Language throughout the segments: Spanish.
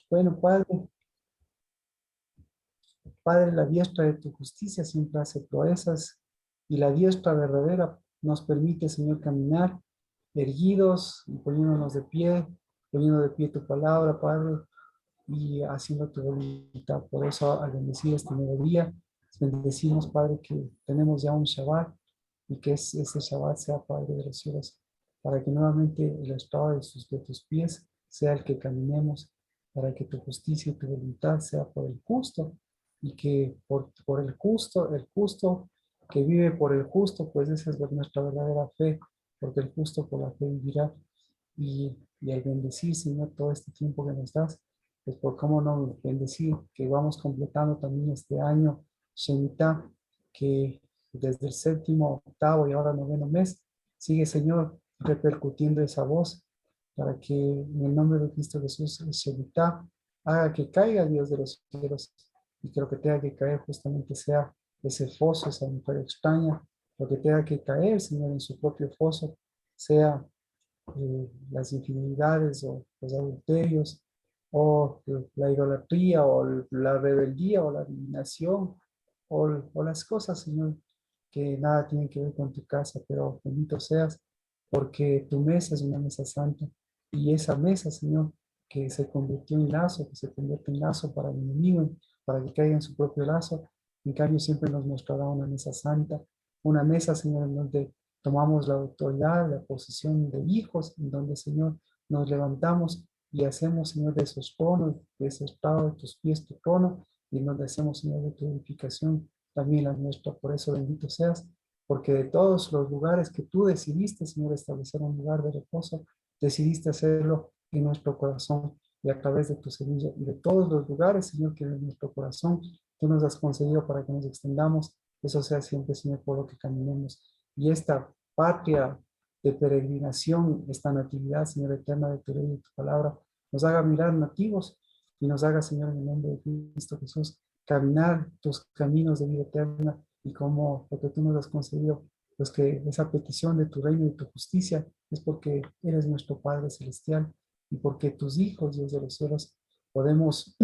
Bueno, Padre, la diestra de tu justicia siempre hace proezas y la diestra verdadera nos permite, Señor, caminar erguidos y poniendo de pie tu palabra, Padre, y haciendo tu voluntad. Por eso, al bendecir este nuevo día, bendecimos, Padre, que tenemos ya un Shabbat y que ese Shabbat sea, Padre de los cielos, para que nuevamente el estado de tus pies sea el que caminemos, para que tu justicia y tu voluntad sea por el justo y que por el justo que vive por el justo, pues esa es nuestra verdadera fe, porque el justo por la fe vivirá. Y al bendecir, Señor, todo este tiempo que nos das, pues por cómo no bendecir que vamos completando también este año Shemitah, que desde el séptimo, octavo y ahora noveno mes, sigue, Señor, repercutiendo esa voz para que en el nombre de Cristo Jesús, el Shemitah, haga que caiga Dios de los cielos y que lo que tenga que caer justamente sea ese foso, esa mujer extraña, lo que tenga que caer, Señor, en su propio foso, sea las infidelidades o los adulterios o la idolatría o la rebeldía o la adivinación o las cosas, Señor, que nada tienen que ver con tu casa, pero bendito seas porque tu mesa es una mesa santa y esa mesa, Señor, que se convirtió en lazo, que se convierte en lazo para el enemigo, para que caiga en su propio lazo, en cambio siempre nos mostrará una mesa santa, una mesa, Señor, en donde tomamos la autoridad, la posición de hijos, en donde, Señor, nos levantamos y hacemos, Señor, de esos tronos, de ese estado de tus pies tu trono, y en donde hacemos, Señor, de tu edificación también la nuestra. Por eso bendito seas, porque de todos los lugares que tú decidiste, Señor, establecer un lugar de reposo, decidiste hacerlo en nuestro corazón y a través de tu semilla y de todos los lugares, Señor, que en nuestro corazón tú nos has concedido para que nos extendamos. Eso sea siempre, Señor, por lo que caminemos. Y esta patria de peregrinación, esta natividad, Señor eterna, de tu ley y de tu palabra, nos haga mirar nativos y nos haga, Señor, en el nombre de Cristo Jesús, caminar tus caminos de vida eterna y como lo que tú nos has concedido, pues que esa petición de tu reino y tu justicia es porque eres nuestro Padre Celestial y porque tus hijos, Dios de los cielos, podemos,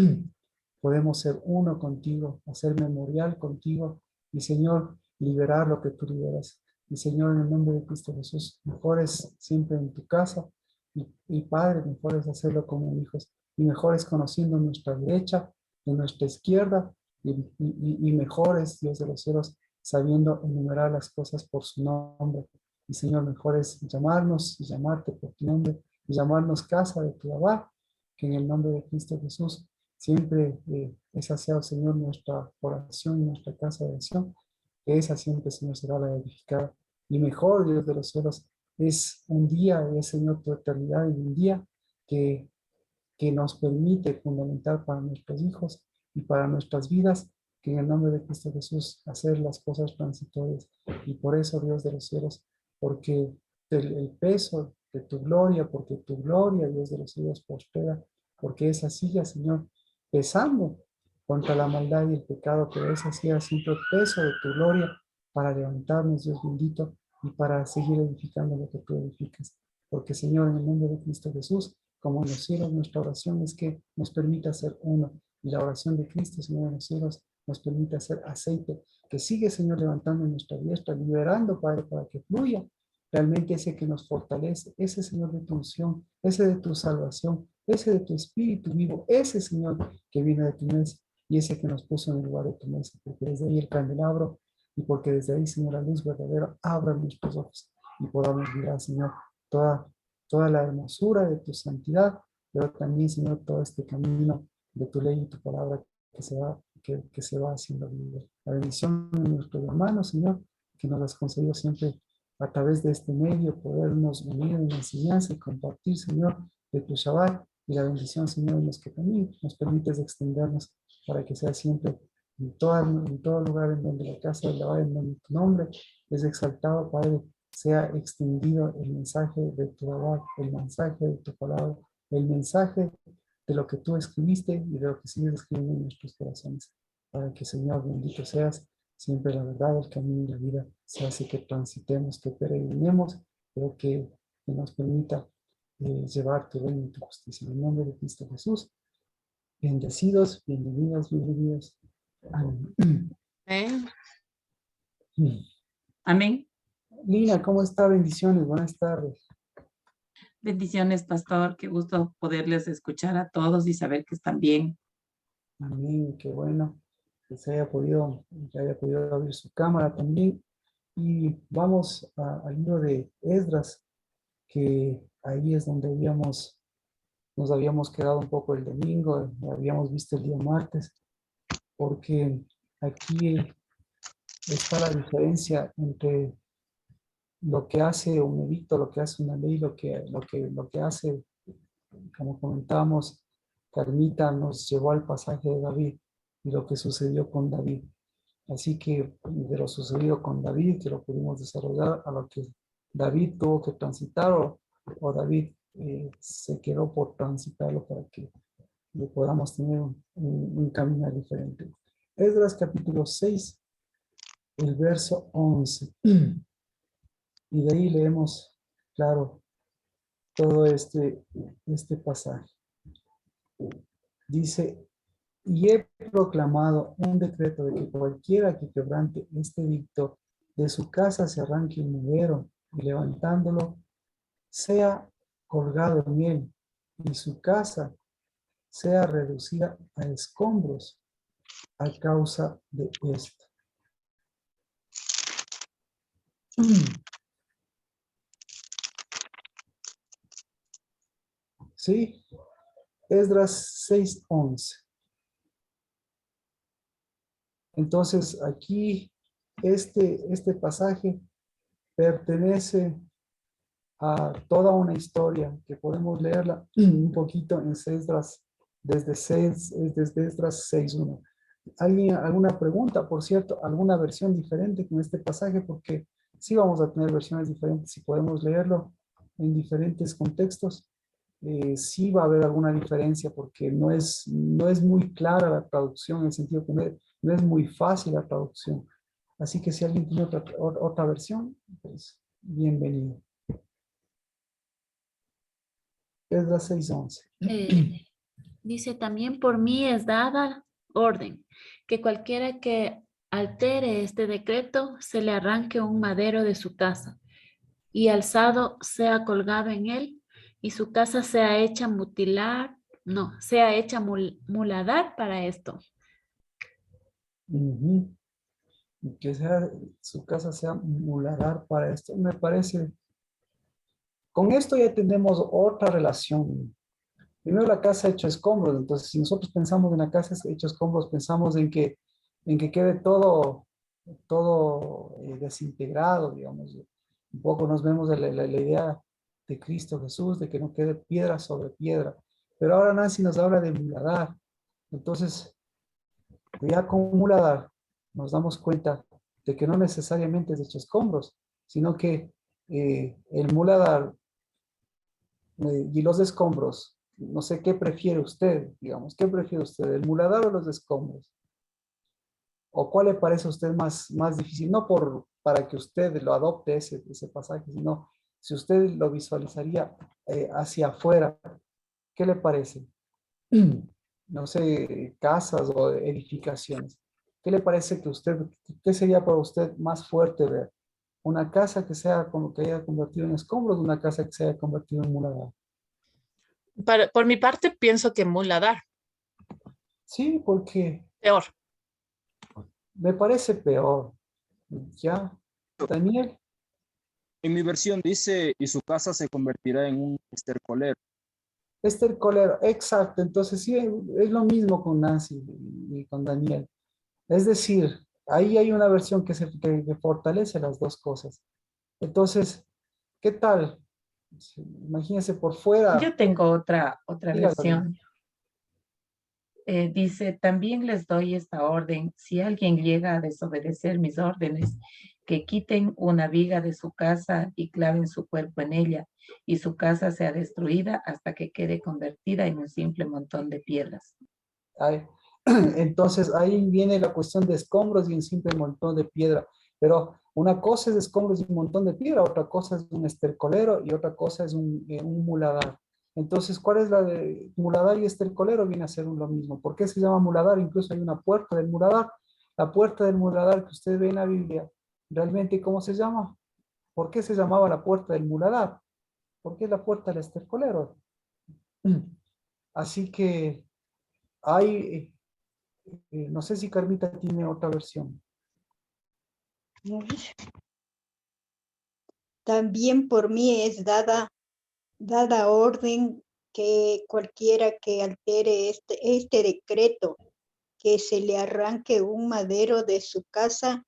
podemos ser uno contigo, hacer memorial contigo y, Señor, liberar lo que tú liberas. Y Señor, en el nombre de Cristo Jesús, mejor es siempre en tu casa y Padre, mejor es hacerlo como hijos y mejor es conociendo nuestra derecha de nuestra izquierda y mejor es Dios de los cielos sabiendo enumerar las cosas por su nombre. Y Señor, mejor es llamarnos y llamarte por tu nombre y llamarnos casa de tu Abba, que en el nombre de Cristo Jesús siempre esa sea, Señor, nuestra oración y nuestra casa de oración, que esa siempre, Señor, será la edificada. Y mejor, Dios de los cielos, es un día, es, Señor, tu eternidad y un día que, que nos permite fundamentar para nuestros hijos y para nuestras vidas, que en el nombre de Cristo Jesús hacer las cosas transitorias. Y por eso, Dios de los cielos, porque el peso de tu gloria, porque tu gloria, Dios de los cielos, prospera, porque esa silla, Señor, pesando contra la maldad y el pecado, pero esa silla siempre el peso de tu gloria para levantarnos, Dios bendito, y para seguir edificando lo que tú edificas. Porque, Señor, en el nombre de Cristo Jesús, como en los cielos, nuestra oración es que nos permita ser uno. Y la oración de Cristo, Señor, en los cielos, nos permite hacer aceite que sigue, Señor, levantando en nuestra diestra, liberando, Padre, para que fluya realmente ese que nos fortalece, ese, Señor, de tu unción, ese de tu salvación, ese de tu espíritu vivo, ese, Señor, que viene de tu mesa y ese que nos puso en el lugar de tu mesa, porque desde ahí el candelabro y porque desde ahí, Señor, la luz verdadera abra nuestros ojos y podamos mirar, Señor, toda, toda la hermosura de tu santidad, pero también, Señor, todo este camino de tu ley y tu palabra que se va haciendo vida. La bendición de nuestros hermanos, Señor, que nos has concedido siempre a través de este medio, podernos unir en la enseñanza y compartir, Señor, de tu Shabbat y la bendición, Señor, en los que también nos permites extendernos para que sea siempre en todo lugar en donde la casa de la en donde tu nombre es exaltado, Padre, sea extendido el mensaje de tu Shabbat, el mensaje de tu palabra, el mensaje de lo que tú escribiste y de lo que sigues escribiendo en nuestros corazones. Para que, Señor, bendito seas, siempre la verdad, el camino y la vida se hace que transitemos, que peregrinemos, pero que nos permita llevar tu reino y tu justicia. En el nombre de Cristo Jesús. Bendecidos, bienvenidas, bienvenidos. Amén. Amén. Amén. Lina, ¿cómo está? Bendiciones, buenas tardes. Bendiciones, pastor. Qué gusto poderles escuchar a todos y saber que están bien. Amén, qué bueno que que haya podido abrir su cámara también. Y vamos al libro de Esdras, que ahí es donde nos habíamos quedado un poco el domingo, habíamos visto el día martes, porque aquí está la diferencia entre lo que hace un edicto, lo que hace una ley, lo que hace, como comentábamos, Carmita nos llevó al pasaje de David y lo que sucedió con David. Así que de lo sucedido con David, que lo pudimos desarrollar, a lo que David tuvo que transitar o David se quedó por transitarlo para que podamos tener un caminar diferente. Esdras capítulo 6, el verso 11. Y de ahí leemos, claro, todo este pasaje. Dice, y he proclamado un decreto de que cualquiera que quebrante este edicto de su casa se arranque el mudero y levantándolo sea colgado en él y su casa sea reducida a escombros a causa de esto. ¿Sí? Esdras 6:11. Entonces aquí este pasaje pertenece a toda una historia que podemos leerla un poquito en Esdras, desde Esdras 6:1. ¿Alguna pregunta, por cierto? ¿Alguna versión diferente con este pasaje? Porque sí vamos a tener versiones diferentes y podemos leerlo en diferentes contextos. Sí va a haber alguna diferencia porque no es muy clara la traducción en el sentido que no es muy fácil la traducción. Así que si alguien tiene otra versión, pues bienvenido. Esdras 6:11. Dice, también por mí es dada orden que cualquiera que altere este decreto se le arranque un madero de su casa y alzado sea colgado en él y su casa sea hecha muladar para esto. Ujú. Que su casa sea muladar para esto. Me parece, con esto ya tenemos otra relación. Primero la casa hecha escombros, entonces si nosotros pensamos en la casa hecha escombros, pensamos en que quede todo desintegrado, digamos. Un poco nos vemos de la idea de Cristo Jesús, de que no quede piedra sobre piedra. Pero ahora Nancy nos habla de muladar. Entonces, ya con muladar nos damos cuenta de que no necesariamente es hecho escombros, sino que el muladar y los escombros, no sé qué prefiere usted, digamos, ¿qué prefiere usted, el muladar o los escombros? ¿O cuál le parece a usted más difícil? No para que usted lo adopte ese pasaje, sino si usted lo visualizaría hacia afuera, ¿qué le parece? No sé, casas o edificaciones. ¿Qué le parece qué sería para usted más fuerte ver? ¿Una casa que sea como que haya convertido en escombros o una casa que se haya convertido en muladar? Por mi parte, pienso que Muladar, Sí, porque peor. me parece peor. ¿Ya? Daniel, En mi versión dice, y su casa se convertirá en un estercolero. Esther Colero, exacto. Entonces sí, es lo mismo con Nancy y con Daniel. Es decir, ahí hay una versión que fortalece las dos cosas. Entonces, ¿qué tal? Imagínense por fuera. Yo tengo otra Dígalo. versión. Dice, también les doy esta orden, si alguien llega a desobedecer mis órdenes, que quiten una viga de su casa y claven su cuerpo en ella, y su casa sea destruida hasta que quede convertida en un simple montón de piedras. Ahí- Entonces ahí viene la cuestión de escombros y un simple montón de piedra. Pero una cosa es escombros y un montón de piedra, otra cosa es un estercolero y otra cosa es un muladar. Entonces, ¿cuál es la de muladar y estercolero? Viene a ser lo mismo. ¿Por qué se llama muladar? Incluso hay una puerta del muladar. La puerta del muladar que usted ve en la Biblia, ¿realmente cómo se llama? ¿Por qué se llamaba la puerta del muladar? ¿Por qué es la puerta del estercolero? Así que hay, no sé si Carmita tiene otra versión. También por mí es dada orden que cualquiera que altere este decreto, que se le arranque un madero de su casa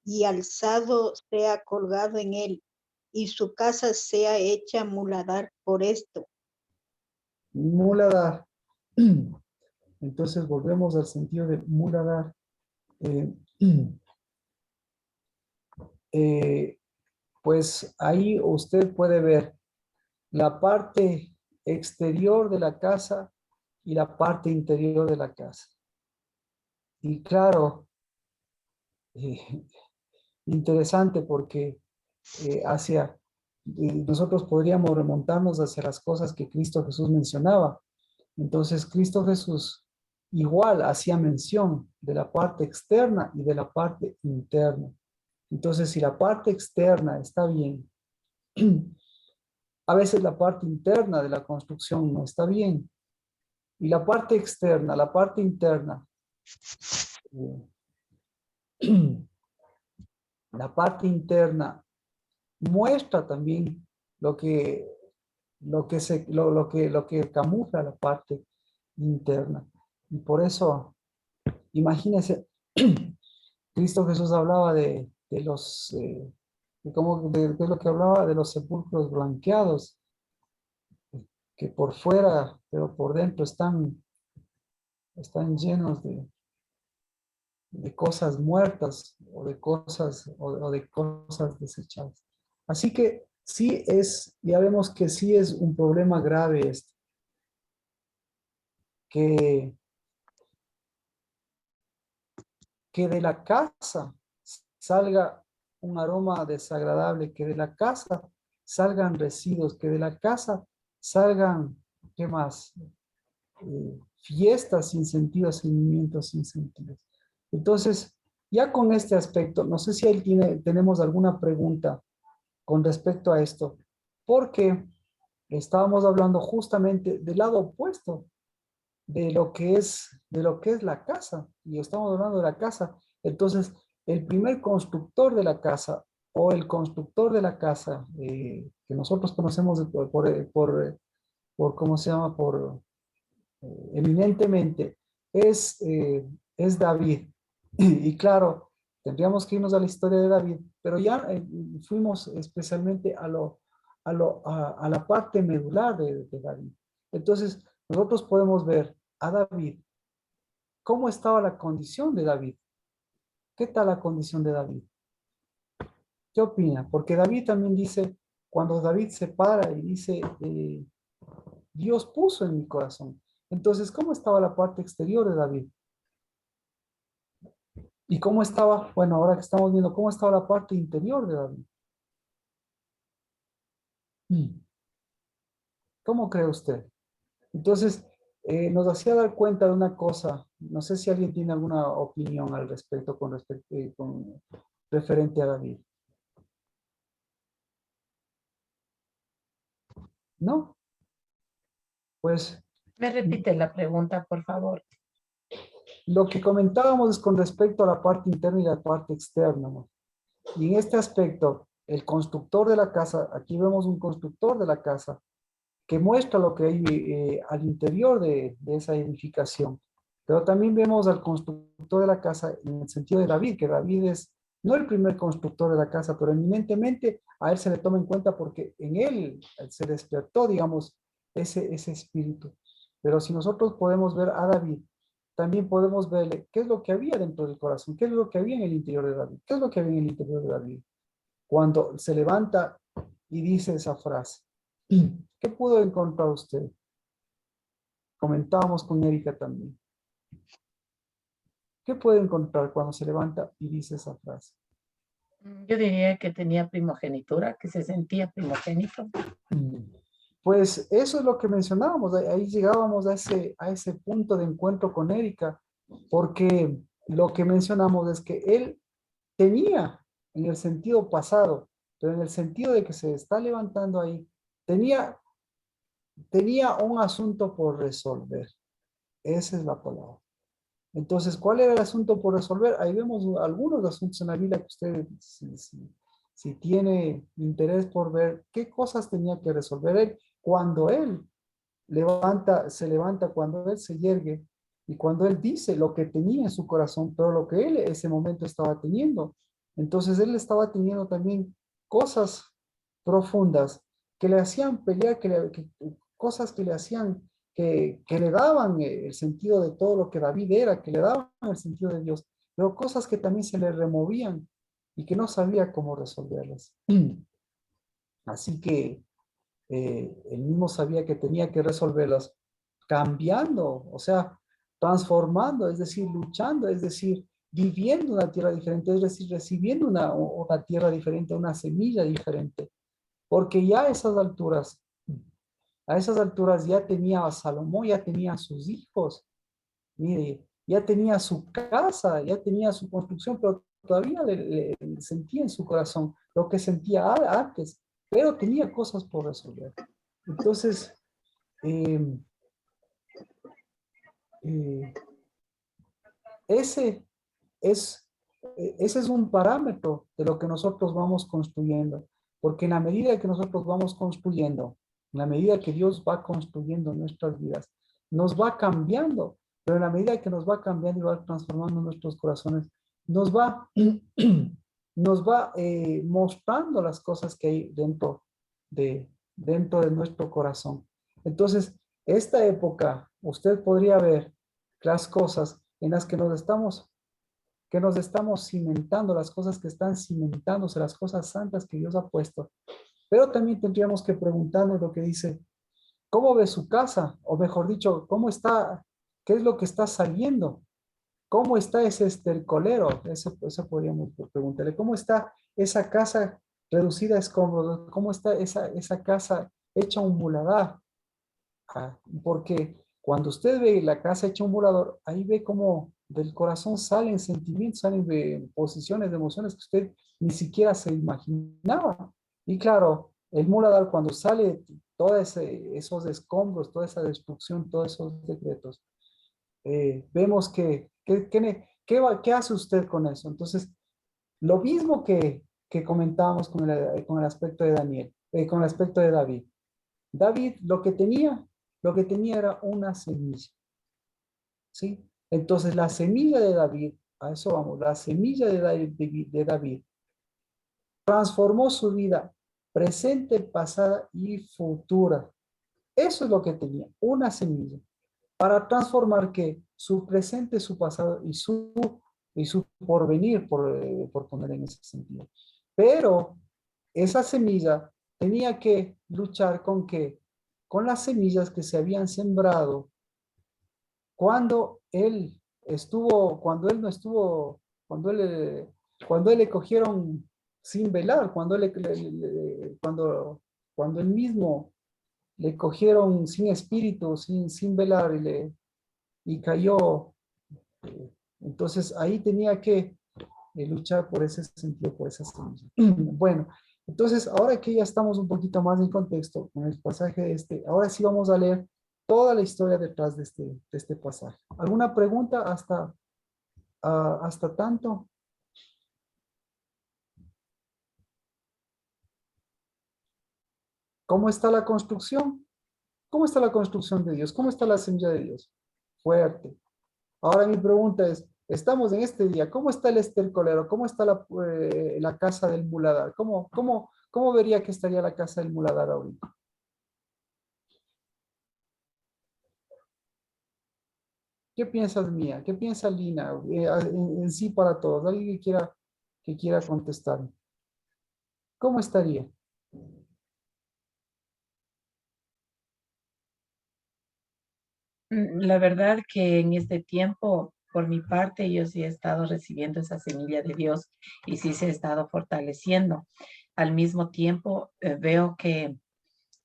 y alzado sea colgado en él, y su casa sea hecha muladar por esto. Muladar. Entonces volvemos al sentido de muladar. Pues ahí usted puede ver la parte exterior de la casa y la parte interior de la casa. Y claro, interesante porque nosotros podríamos remontarnos hacia las cosas que Cristo Jesús mencionaba. Entonces, Cristo Jesús igual hacía mención de la parte externa y de la parte interna. Entonces, si la parte externa está bien, a veces la parte interna de la construcción no está bien. Y la parte externa, la parte interna, la parte interna muestra también lo que camufla la parte interna. Y por eso, imagínense, Cristo Jesús hablaba de los, ¿qué es lo que hablaba? De los sepulcros blanqueados, que por fuera, pero por dentro están llenos de cosas muertas o de cosas desechadas. Así que sí es, ya vemos que sí es un problema grave esto, que de la casa salga un aroma desagradable, que de la casa salgan residuos, que de la casa salgan, ¿qué más? Fiestas sin sentido, sentimientos sin sentido. Entonces, ya con este aspecto, no sé si ahí tenemos alguna pregunta con respecto a esto, porque estábamos hablando justamente del lado opuesto de lo que es la casa, y estamos hablando de la casa. Entonces, el primer constructor de la casa o el constructor de la casa, que nosotros conocemos por ¿cómo se llama? Eminentemente, es David. Y claro, tendríamos que irnos a la historia de David, pero ya fuimos especialmente a la parte medular de David. Entonces, nosotros podemos ver a David, cómo estaba la condición de David. ¿Qué tal la condición de David? ¿Qué opina? Porque David también dice, cuando David se para y dice, Dios puso en mi corazón. Entonces, ¿cómo estaba la parte exterior de David? ¿Y cómo estaba, bueno, ahora que estamos viendo, cómo estaba la parte interior de David? ¿Cómo cree usted? Entonces, nos hacía dar cuenta de una cosa, no sé si alguien tiene alguna opinión al respecto con referente a David. ¿No? Pues ¿Me repite la pregunta, por favor? lo que comentábamos es con respecto a la parte interna y la parte externa, ¿no? Y en este aspecto, el constructor de la casa, aquí vemos un constructor de la casa que muestra lo que hay al interior de esa edificación. Pero también vemos al constructor de la casa en el sentido de David, que David es no el primer constructor de la casa, pero eminentemente a él se le toma en cuenta porque en él se despertó, digamos, ese espíritu. Pero si nosotros podemos ver a David, también podemos verle qué es lo que había dentro del corazón, qué es lo que había en el interior de David, qué es lo que había en el interior de David. Cuando se levanta y dice esa frase, ¿qué pudo encontrar usted? Comentábamos con Erika también. ¿Qué puede encontrar cuando se levanta y dice esa frase? Yo diría que tenía primogenitura, que se sentía primogénito. Pues eso es lo que mencionábamos, ahí llegábamos a ese punto de encuentro con Erika, porque lo que mencionamos es que él tenía en el sentido pasado, pero en el sentido de que se está levantando ahí, tenía, tenía un asunto por resolver. Esa es la palabra. Entonces, ¿cuál era el asunto por resolver? Ahí vemos algunos asuntos en la Biblia que usted, si tiene interés por ver qué cosas tenía que resolver él, cuando él se levanta, cuando él se yergue y cuando él dice lo que tenía en su corazón, pero lo que él en ese momento estaba teniendo. Entonces, él estaba teniendo también cosas profundas que le hacían pelear, cosas que le hacían que le daban el sentido de todo lo que David era, que le daban el sentido de Dios, pero cosas que también se le removían y que no sabía cómo resolverlas. Así que él mismo sabía que tenía que resolverlas cambiando, o sea, transformando, es decir, luchando, es decir, viviendo una tierra diferente, es decir, recibiendo una tierra diferente, una semilla diferente, porque ya a esas alturas ya tenía a Salomón, ya tenía a sus hijos, mire, ya tenía su casa, ya tenía su construcción, pero todavía le sentía en su corazón lo que sentía antes, pero tenía cosas por resolver. Entonces, eh, eh, ese es, ese es un parámetro de lo que nosotros vamos construyendo, porque en la medida que nosotros vamos construyendo, en la medida que Dios va construyendo nuestras vidas, nos va cambiando, pero en la medida que nos va cambiando y va transformando nuestros corazones, nos va, nos va mostrando las cosas que hay dentro de nuestro corazón. Entonces, esta época, usted podría ver las cosas en las que nos estamos cimentando, las cosas que están cimentándose, las cosas santas que Dios ha puesto. Pero también tendríamos que preguntarnos lo que dice, ¿cómo ve su casa? O mejor dicho, ¿cómo está? ¿Qué es lo que está saliendo? ¿Cómo está ese estercolero? Eso podríamos preguntarle. ¿Cómo está esa casa reducida a escombros? ¿Cómo está esa casa hecha un muladar? Porque cuando usted ve la casa hecha un mulador, ahí ve cómo del corazón salen sentimientos, salen de posiciones, de emociones que usted ni siquiera se imaginaba. Y claro, el muladar cuando sale todos esos escombros, toda esa destrucción, todos esos decretos, vemos ¿qué hace usted con eso? Entonces, lo mismo que comentábamos con el aspecto de Daniel, con el aspecto de David. David lo que tenía era una semilla, ¿sí? Entonces la semilla de David, a eso vamos, la semilla de David transformó su vida presente, pasada y futura. Eso es lo que tenía, una semilla, para transformar que su presente, su pasado y su porvenir, por poner en ese sentido. Pero esa semilla tenía que luchar con qué? Con las semillas que se habían sembrado cuando él cuando él no estuvo, cuando él le cogieron sin velar, cuando él mismo le cogieron sin espíritu, sin velar y cayó. Entonces ahí tenía que luchar por ese sentido, por esa semilla. Bueno, entonces ahora que ya estamos un poquito más en contexto con el pasaje ahora sí vamos a leer toda la historia detrás de este pasaje. ¿Alguna pregunta hasta tanto? ¿Cómo está la construcción? ¿Cómo está la construcción de Dios? ¿Cómo está la semilla de Dios? Fuerte. Ahora mi pregunta es, estamos en este día, ¿cómo está el estercolero? ¿Cómo está la casa del muladar? ¿Cómo vería que estaría la casa del muladar ahorita? ¿Qué piensas, Mía? ¿Qué piensa Lina? En sí para todos. ¿Alguien que quiera contestar? ¿Cómo estaría? La verdad que en este tiempo, por mi parte, yo sí he estado recibiendo esa semilla de Dios y sí se ha estado fortaleciendo. Al mismo tiempo, veo que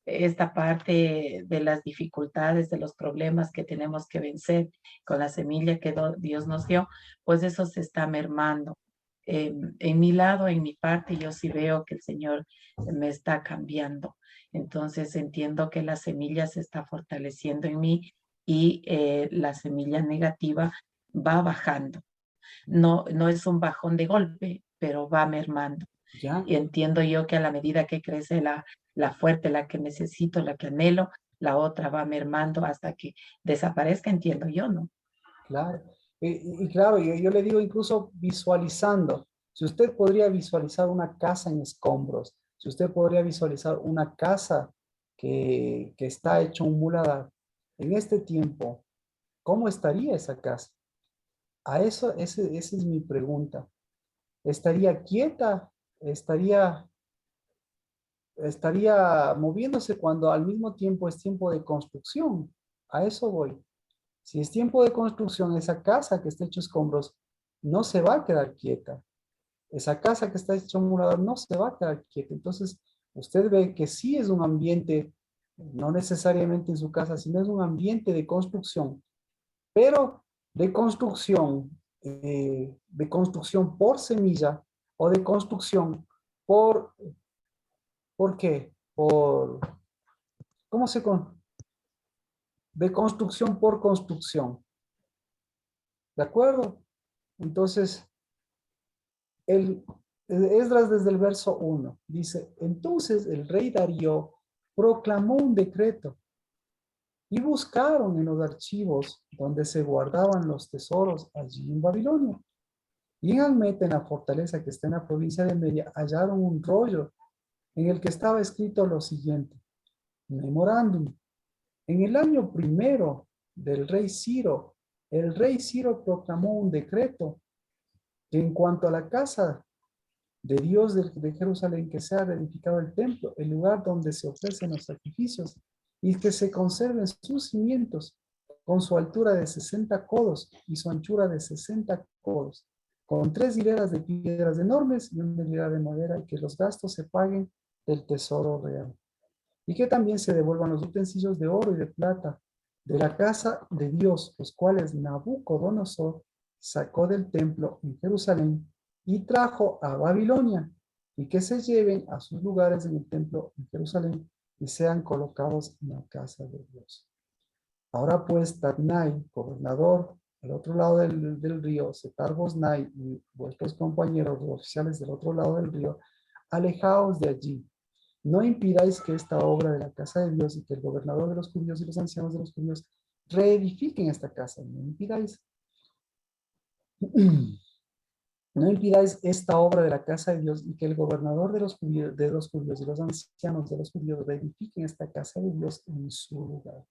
esta parte de las dificultades, de los problemas que tenemos que vencer con la semilla que Dios nos dio, pues eso se está mermando. En mi lado, en mi parte, yo sí veo que el Señor me está cambiando. Entonces entiendo que la semilla se está fortaleciendo en mí y la semilla negativa va bajando. No, no es un bajón de golpe, pero va mermando. ¿Ya? Y entiendo yo que a la medida que crece la fuerte, la que necesito, la que anhelo, la otra va mermando hasta que desaparezca, entiendo yo, ¿no? Claro. Y claro, yo le digo incluso visualizando. Si usted podría visualizar una casa en escombros, si usted podría visualizar una casa que está hecha un muladar, en este tiempo, ¿cómo estaría esa casa? A eso, esa es mi pregunta. ¿Estaría quieta? ¿Estaría moviéndose cuando al mismo tiempo es tiempo de construcción? A eso voy. Si es tiempo de construcción, esa casa que está hecha escombros no se va a quedar quieta. Esa casa que está hecha un murador no se va a quedar quieta. Entonces, usted ve que sí es un ambiente, no necesariamente en su casa, sino es un ambiente de construcción, pero de construcción por semilla o de construcción por, ¿por qué? ¿Cómo se con? De construcción por construcción. ¿De acuerdo? Entonces, Esdras desde el verso 1 dice, entonces el rey Darío proclamó un decreto y buscaron en los archivos donde se guardaban los tesoros allí en Babilonia. Y en Almete, en la fortaleza que está en la provincia de Media, hallaron un rollo en el que estaba escrito lo siguiente, memorándum. En el año primero del rey Ciro, el rey Ciro proclamó un decreto que en cuanto a la casa de Dios de Jerusalén, que sea reedificado el templo, el lugar donde se ofrecen los sacrificios, y que se conserven sus cimientos con su altura de 60 codos y su anchura de 60 codos, con 3 hileras de piedras enormes y una hilera de madera, y que los gastos se paguen del tesoro real. Y que también se devuelvan los utensilios de oro y de plata de la casa de Dios, los cuales Nabucodonosor sacó del templo en Jerusalén y trajo a Babilonia, y que se lleven a sus lugares en el templo en Jerusalén y sean colocados en la casa de Dios. Ahora pues, Tatnai, gobernador, al otro lado del río, Setar-Bosnai y vuestros compañeros los oficiales del otro lado del río, alejaos de allí. No impidáis que esta obra de la casa de Dios y que el gobernador de los judíos y los ancianos de los judíos reedifiquen esta casa. No impidáis. No impidáis esta obra de la casa de Dios y que el gobernador de los judíos y los ancianos de los judíos reedifiquen esta casa de Dios en su lugar.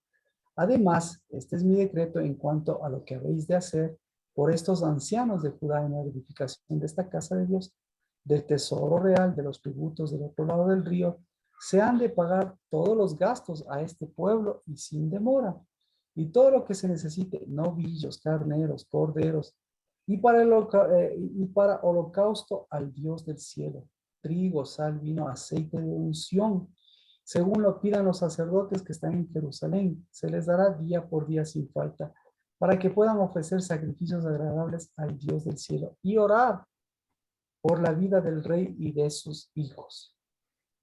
Además, este es mi decreto en cuanto a lo que habéis de hacer por estos ancianos de Judá en la edificación de esta casa de Dios, del tesoro real, de los tributos del otro lado del río, se han de pagar todos los gastos a este pueblo y sin demora. Y todo lo que se necesite, novillos, carneros, corderos, y para holocausto al Dios del cielo, trigo, sal, vino, aceite de unción, según lo pidan los sacerdotes que están en Jerusalén, se les dará día por día sin falta, para que puedan ofrecer sacrificios agradables al Dios del cielo y orar por la vida del rey y de sus hijos.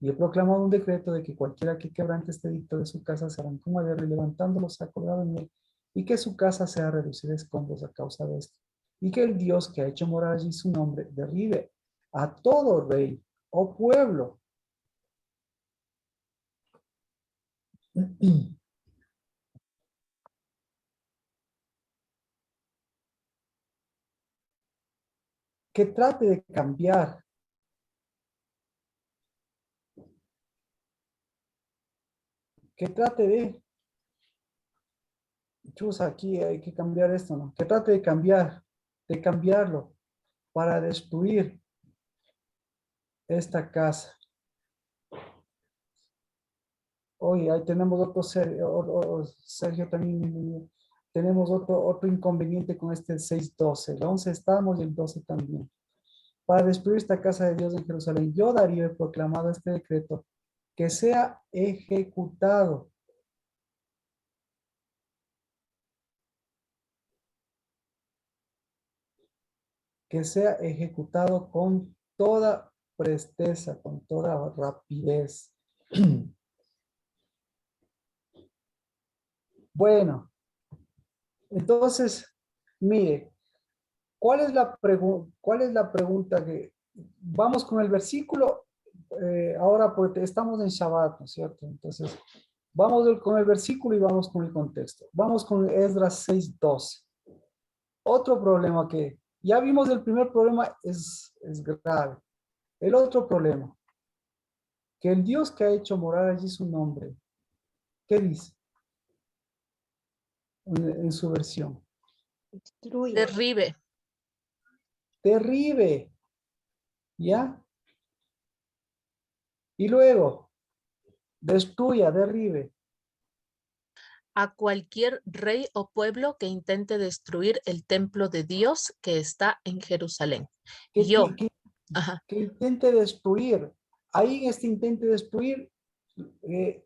Y he proclamado un decreto de que cualquiera que quebrante este edicto de su casa será con madera y levantándolo se ha colgado en él, y que su casa sea reducida a escombros a causa de esto. Y que el Dios que ha hecho morar allí su nombre derribe a todo rey o pueblo que trate de cambiar aquí hay que cambiar esto, ¿no? Que trate de cambiarlo para destruir esta casa. Hoy ahí tenemos otro Sergio también, tenemos otro inconveniente con este 6:12. El 11 estamos y el 12 también. Para destruir esta casa de Dios en Jerusalén, yo, Darío, he proclamado este decreto que sea ejecutado. Que sea ejecutado con toda presteza, con toda rapidez. Bueno, entonces, mire, ¿cuál es la pregunta que vamos con el versículo? Ahora porque estamos en Shabbat, ¿no es cierto? Entonces, vamos con el versículo y vamos con el contexto. Vamos con Esdras 6:12. Otro problema que ya vimos, el primer problema es grave. El otro problema, que el Dios que ha hecho morar allí su nombre, ¿qué dice en su versión? Destruye. Derribe Derribe, ¿ya? Y luego, destruya, derribe. a cualquier rey o pueblo que intente destruir el templo de Dios que está en Jerusalén. Que, Yo, que, ajá, que intente destruir. Ahí en este intente destruir, ¿qué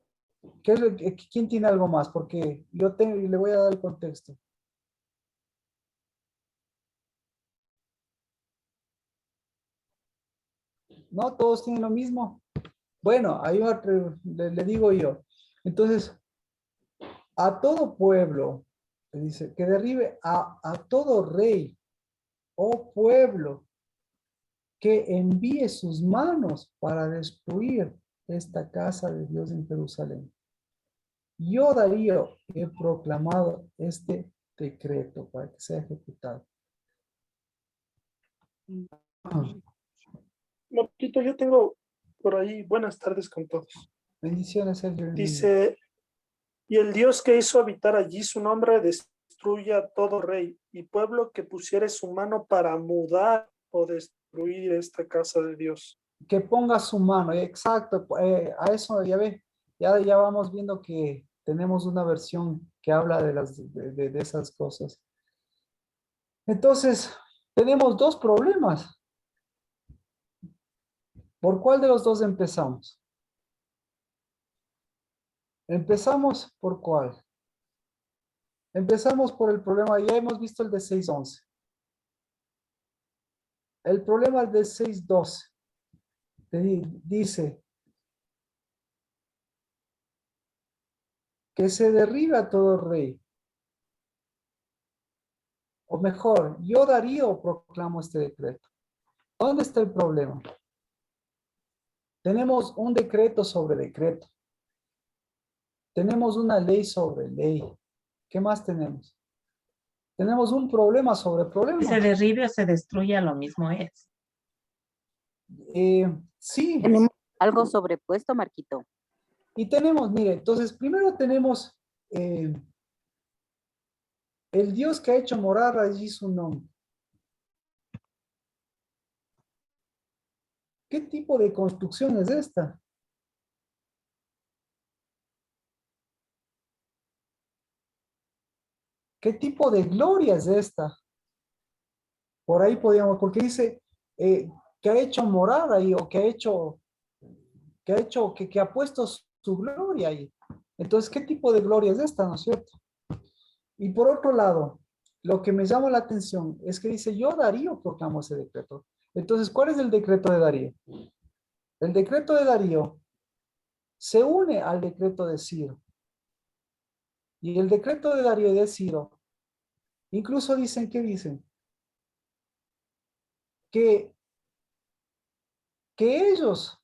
es ¿quién tiene algo más? Porque yo tengo y le voy a dar el contexto. ¿No? ¿Todos tienen lo mismo? Bueno, ahí le digo yo. Entonces, a todo pueblo, dice, que derribe a todo rey o pueblo que envíe sus manos para destruir esta casa de Dios en Jerusalén. Yo, Darío, he proclamado este decreto para que sea ejecutado. Marquito, yo tengo por ahí, buenas tardes con todos. Bendiciones, Sergio. Dice, y el Dios que hizo habitar allí su nombre destruya a todo rey y pueblo que pusiere su mano para mudar o destruir esta casa de Dios. Que ponga su mano, exacto, a eso ya ve, ya vamos viendo que tenemos una versión que habla de esas cosas. Entonces, tenemos dos problemas. ¿Por cuál de los dos empezamos? Empezamos por cuál. Empezamos por el problema, ya hemos visto el de 6:11. El problema de 6:12 dice que se derriba todo rey. O mejor, yo, Darío, proclamo este decreto. ¿Dónde está el problema? Tenemos un decreto sobre decreto. Tenemos una ley sobre ley. ¿Qué más tenemos? Tenemos un problema sobre problema. Se derribe o se destruya, lo mismo es. Sí. Tenemos algo sobrepuesto, Marquito. Y tenemos, mire, entonces primero tenemos el Dios que ha hecho morar allí su nombre. ¿Qué tipo de construcción es esta? ¿Qué tipo de gloria es esta? Por ahí podríamos, porque dice que ha hecho morar ahí, o que ha puesto su gloria ahí. Entonces, ¿qué tipo de gloria es esta, no es cierto? Y por otro lado, lo que me llama la atención es que dice, yo, Darío, proclamo ese decreto. Entonces, ¿cuál es el decreto de Darío? El decreto de Darío se une al decreto de Ciro. Y el decreto de Darío y de Ciro, incluso dicen, ¿qué dicen? Que ellos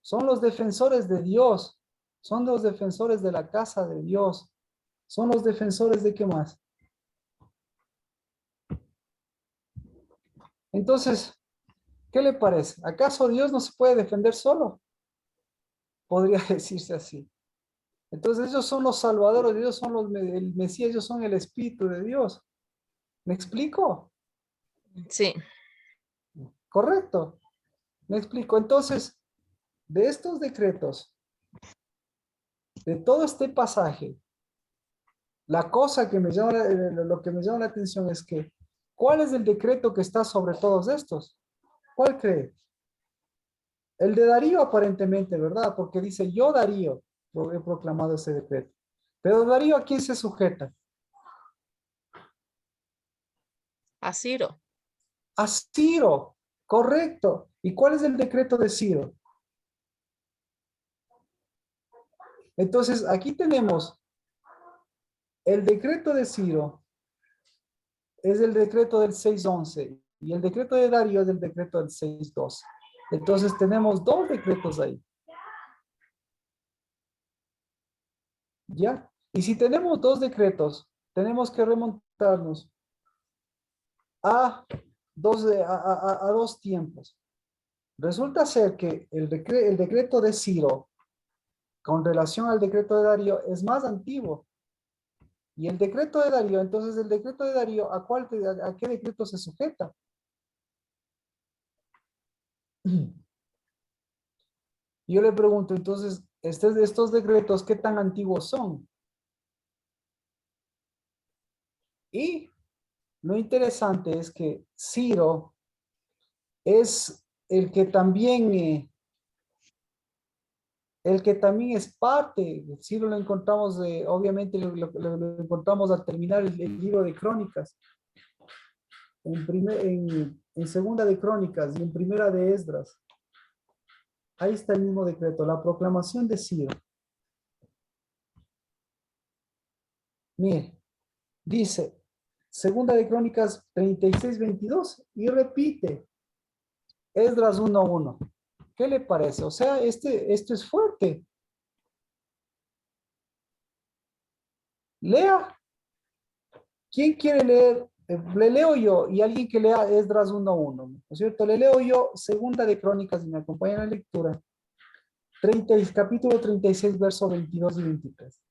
son los defensores de Dios, son los defensores de la casa de Dios, son los defensores de qué más. Entonces, ¿qué le parece? ¿Acaso Dios no se puede defender solo? Podría decirse así. Entonces ellos son los salvadores, ellos son el Mesías, ellos son el Espíritu de Dios. ¿Me explico? sí, Correcto. Me explico. Entonces, de estos decretos, de todo este pasaje, la cosa que lo que me llama la atención es que, ¿cuál es el decreto que está sobre todos estos? ¿Cuál cree? El de Darío aparentemente, ¿verdad? Porque dice, yo Darío he proclamado ese decreto. Pero Darío, ¿a quién se sujeta? A Ciro. A Ciro, correcto. ¿Y cuál es el decreto de Ciro? Entonces, aquí tenemos el decreto de Ciro, es el decreto del 6:11 y el decreto de Darío es el decreto del 6:12. Entonces, tenemos dos decretos ahí. ¿Ya? Y si tenemos dos decretos, tenemos que remontarnos a dos tiempos. Resulta ser que el decreto de Ciro con relación al decreto de Darío es más antiguo. Y el decreto de Darío, entonces el decreto de Darío, ¿a qué decreto se sujeta? Yo le pregunto, entonces, estos decretos, ¿qué tan antiguos son? Y lo interesante es que Ciro es el que también es parte. Ciro lo encontramos, obviamente lo encontramos al terminar el libro de Crónicas, en segunda de Crónicas y en primera de Esdras. Ahí está el mismo decreto, la proclamación de Ciro. Mire, dice, segunda de Crónicas 36:22 y repite, Esdras 1:1. ¿Qué le parece? O sea, esto es fuerte. Lea. ¿Quién quiere leer? Le leo yo y alguien que lea Esdras 1:1, ¿no es cierto? Le leo yo segunda de Crónicas y me acompaña en la lectura. Capítulo 36, verso 22 y 23.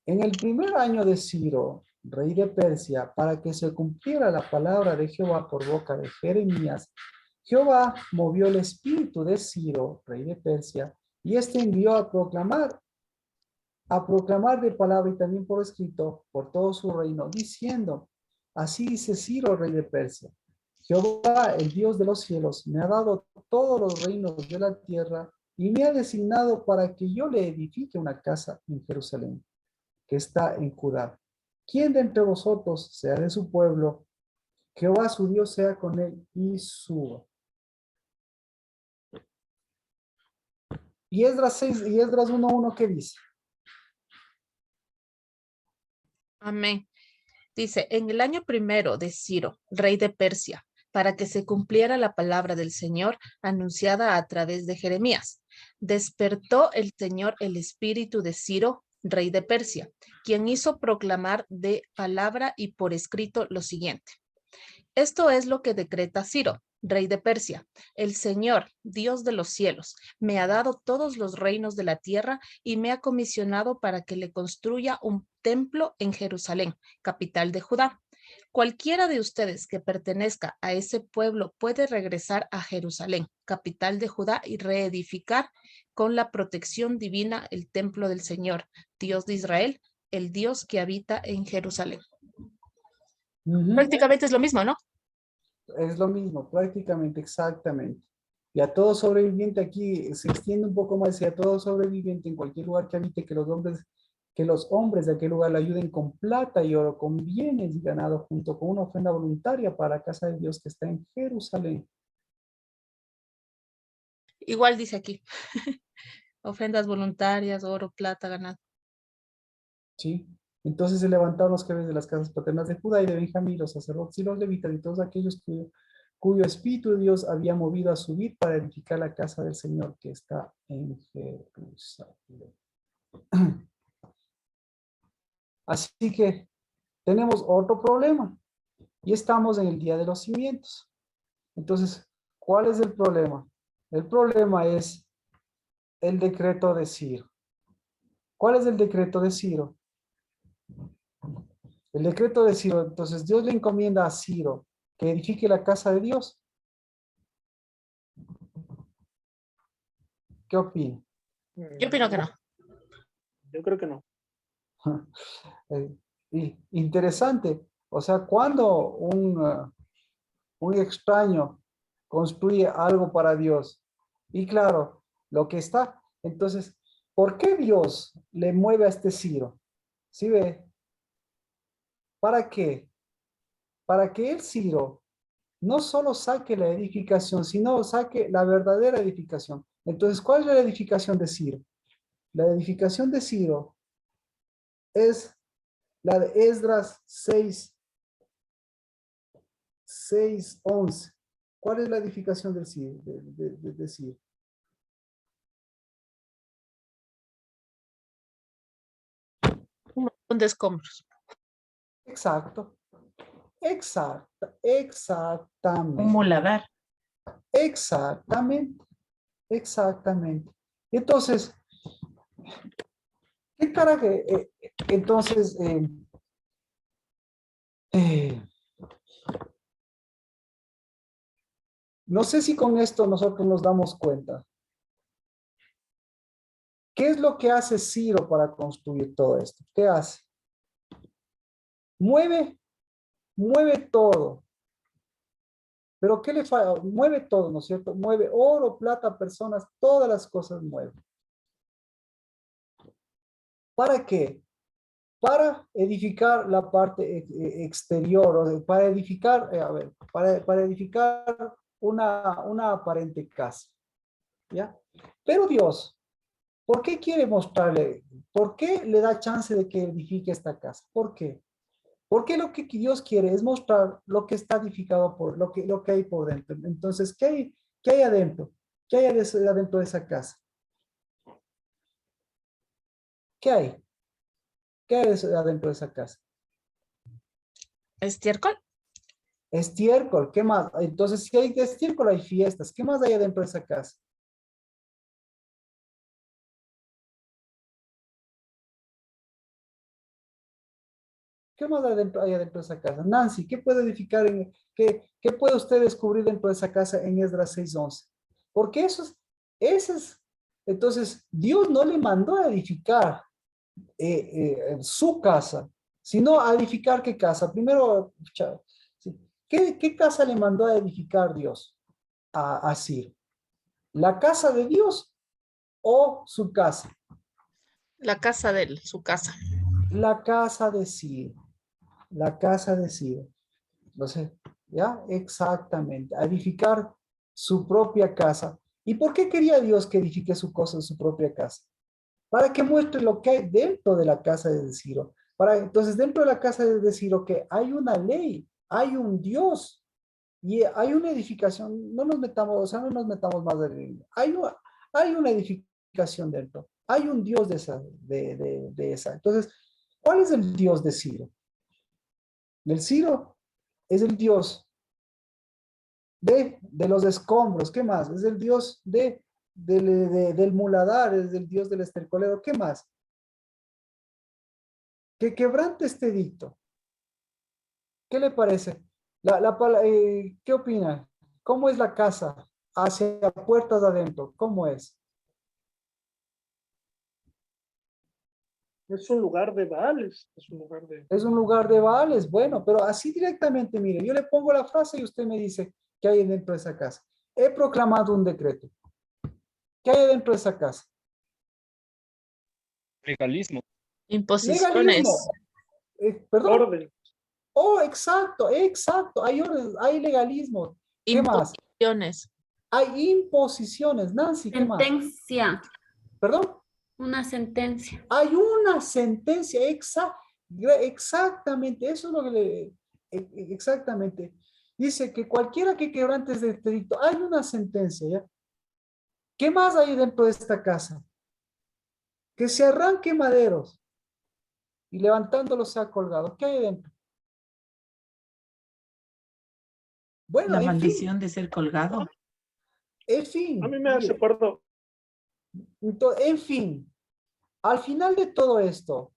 En el primer año de Ciro, rey de Persia, para que se cumpliera la palabra de Jehová por boca de Jeremías, Jehová movió el espíritu de Ciro, rey de Persia, y éste envió a proclamar de palabra y también por escrito por todo su reino, diciendo, así dice Ciro, rey de Persia, Jehová, el Dios de los cielos, me ha dado todos los reinos de la tierra y me ha designado para que yo le edifique una casa en Jerusalén, que está en Judá. ¿Quién de entre vosotros sea de su pueblo? Jehová su Dios sea con él y suba. Y Esdras 1:1, ¿qué dice? Amén. Dice, en el año primero de Ciro, rey de Persia, para que se cumpliera la palabra del Señor anunciada a través de Jeremías, despertó el Señor el espíritu de Ciro, rey de Persia, quien hizo proclamar de palabra y por escrito lo siguiente. Esto es lo que decreta Ciro, rey de Persia. El Señor, Dios de los cielos, me ha dado todos los reinos de la tierra y me ha comisionado para que le construya un templo en Jerusalén, capital de Judá. Cualquiera de ustedes que pertenezca a ese pueblo puede regresar a Jerusalén, capital de Judá, y reedificar con la protección divina el templo del Señor, Dios de Israel, el Dios que habita en Jerusalén. Prácticamente es lo mismo, ¿no? Es lo mismo, prácticamente, exactamente. Y a todo sobreviviente aquí se extiende un poco más, y a todo sobreviviente en cualquier lugar que habite, que los hombres de aquel lugar le ayuden con plata y oro, con bienes y ganado, junto con una ofrenda voluntaria para la casa de Dios que está en Jerusalén. Igual dice aquí, ofrendas voluntarias, oro, plata, ganado. ¿Sí? Entonces se levantaron los jefes de las casas paternas de Judá y de Benjamín, los sacerdotes y los levitas y todos aquellos cuyo espíritu de Dios había movido a subir para edificar la casa del Señor que está en Jerusalén. Así que tenemos otro problema y estamos en el día de los cimientos. Entonces, ¿cuál es el problema? El problema es el decreto de Ciro. ¿Cuál es el decreto de Ciro? El decreto de Ciro, entonces Dios le encomienda a Ciro que edifique la casa de Dios. ¿Qué opina? Yo opino que no. Yo creo que no. Interesante. O sea, cuando un extraño construye algo para Dios, y claro, lo que está. Entonces, ¿por qué Dios le mueve a este Ciro? ¿Sí ve? ¿Para qué? Para que el Ciro no solo saque la edificación, sino saque la verdadera edificación. Entonces, ¿cuál es la edificación de Ciro? La edificación de Ciro es la de Esdras 6:11. ¿Cuál es la edificación del Ciro? De Ciro? Un montón de escombros. Exacto. Un Exactamente. muladar. Exactamente. Exactamente. Entonces, ¿qué carajo? Entonces, no sé si con esto nosotros nos damos cuenta. ¿Qué es lo que hace Ciro para construir todo esto? ¿Qué hace? Mueve todo. Pero ¿qué le falta? Mueve todo, ¿no es cierto? Mueve oro, plata, personas, todas las cosas mueve. ¿Para qué? Para edificar la parte exterior, para edificar, para edificar una aparente casa, ¿ya? Pero Dios, ¿por qué quiere mostrarle? ¿Por qué le da chance de que edifique esta casa? ¿Por qué? Porque lo que Dios quiere es mostrar lo que está edificado por lo que hay por dentro. Entonces, qué hay adentro? ¿Qué hay adentro de esa casa? ¿Qué hay? ¿Qué hay adentro de esa casa? ¿Estiércol? Estiércol, ¿qué más? Entonces, si hay estiércol, hay fiestas. ¿Qué más hay adentro de esa casa? ¿Qué más hay adentro de esa casa? Nancy, ¿qué puede edificar qué puede usted descubrir dentro de esa casa en Esdras 6:11? Porque entonces, Dios no le mandó a edificar su casa, sino a edificar qué casa. Primero, ¿sí? ¿Qué casa le mandó a edificar Dios a Ciro? ¿La casa de Dios o su casa? La casa de él, su casa. La casa de Ciro. La casa de Ciro. Entonces, ¿ya? Exactamente. A edificar su propia casa. ¿Y por qué quería Dios que edifique su cosa, su propia casa? Para que muestre lo que hay dentro de la casa de Ciro. Entonces, dentro de la casa de Ciro, que hay una ley, hay un Dios y hay una edificación. No nos metamos, o sea, no nos metamos más de hay una edificación dentro. Hay un Dios de esa. Entonces, ¿cuál es el Dios de Ciro? El Ciro es el Dios de los escombros. ¿Qué más? Es el Dios del muladar, es el Dios del estercolero. ¿Qué más? Que quebrante este edicto. ¿Qué le parece? ¿Qué opina? ¿Cómo es la casa? Hacia puertas adentro. ¿Cómo es? Es un lugar de Baales, es un lugar de... Es un lugar de Baales. Bueno, pero así directamente, mire, yo le pongo la frase y usted me dice qué hay dentro de esa casa. He proclamado un decreto. ¿Qué hay dentro de esa casa? Legalismo. Imposiciones. Legalismo. ¿Perdón? Orden. Oh, exacto. Hay orden, hay legalismo. ¿Qué más? Imposiciones. Hay imposiciones. Nancy, ¿qué más? Sentencia, ¿Perdón? una sentencia. Hay una sentencia exactamente, eso es lo que exactamente. Dice que cualquiera que quebrante este delito, hay una sentencia, ¿ya? ¿Qué más hay dentro de esta casa? Que se arranque maderos y levantándolos sea colgado. ¿Qué hay dentro? Bueno, La en maldición fin, de ser colgado. en A fin, mí me hace acuerdo. en fin, al final de todo esto,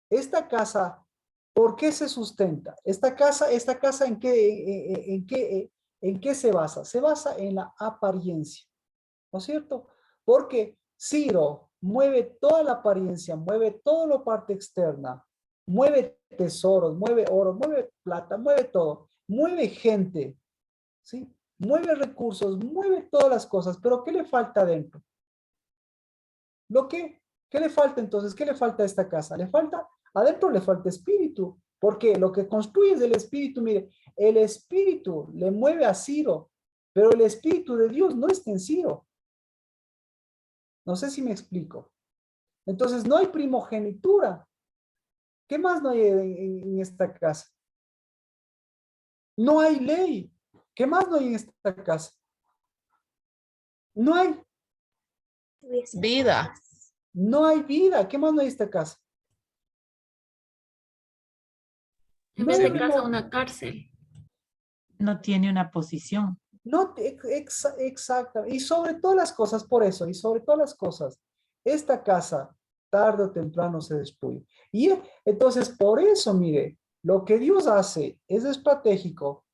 esta casa, ¿por qué se sustenta? Esta casa ¿en qué se basa? Se basa en la apariencia, ¿no es cierto? Porque Ciro mueve toda la apariencia, mueve toda la parte externa, mueve tesoros, mueve oro, mueve plata, mueve todo, mueve gente, ¿sí? Mueve recursos, mueve todas las cosas, pero ¿qué le falta adentro? ¿Qué le falta entonces? ¿Qué le falta a esta casa? Adentro le falta espíritu, porque lo que construye es el espíritu. Mire, el espíritu le mueve a Ciro, pero el espíritu de Dios no está en Ciro. No sé si me explico. Entonces no hay primogenitura. ¿Qué más no hay en esta casa? No hay ley. ¿Qué más no hay en esta casa? No hay. Vida. No hay vida. ¿Qué más no hay en esta casa? En No vez hay de casa, primo- una cárcel. No tiene una posición. No, exacto. Y sobre todas las cosas, por eso, y sobre todas las cosas, esta casa tarde o temprano se destruye. Y entonces, por eso, mire, lo que Dios hace es estratégico,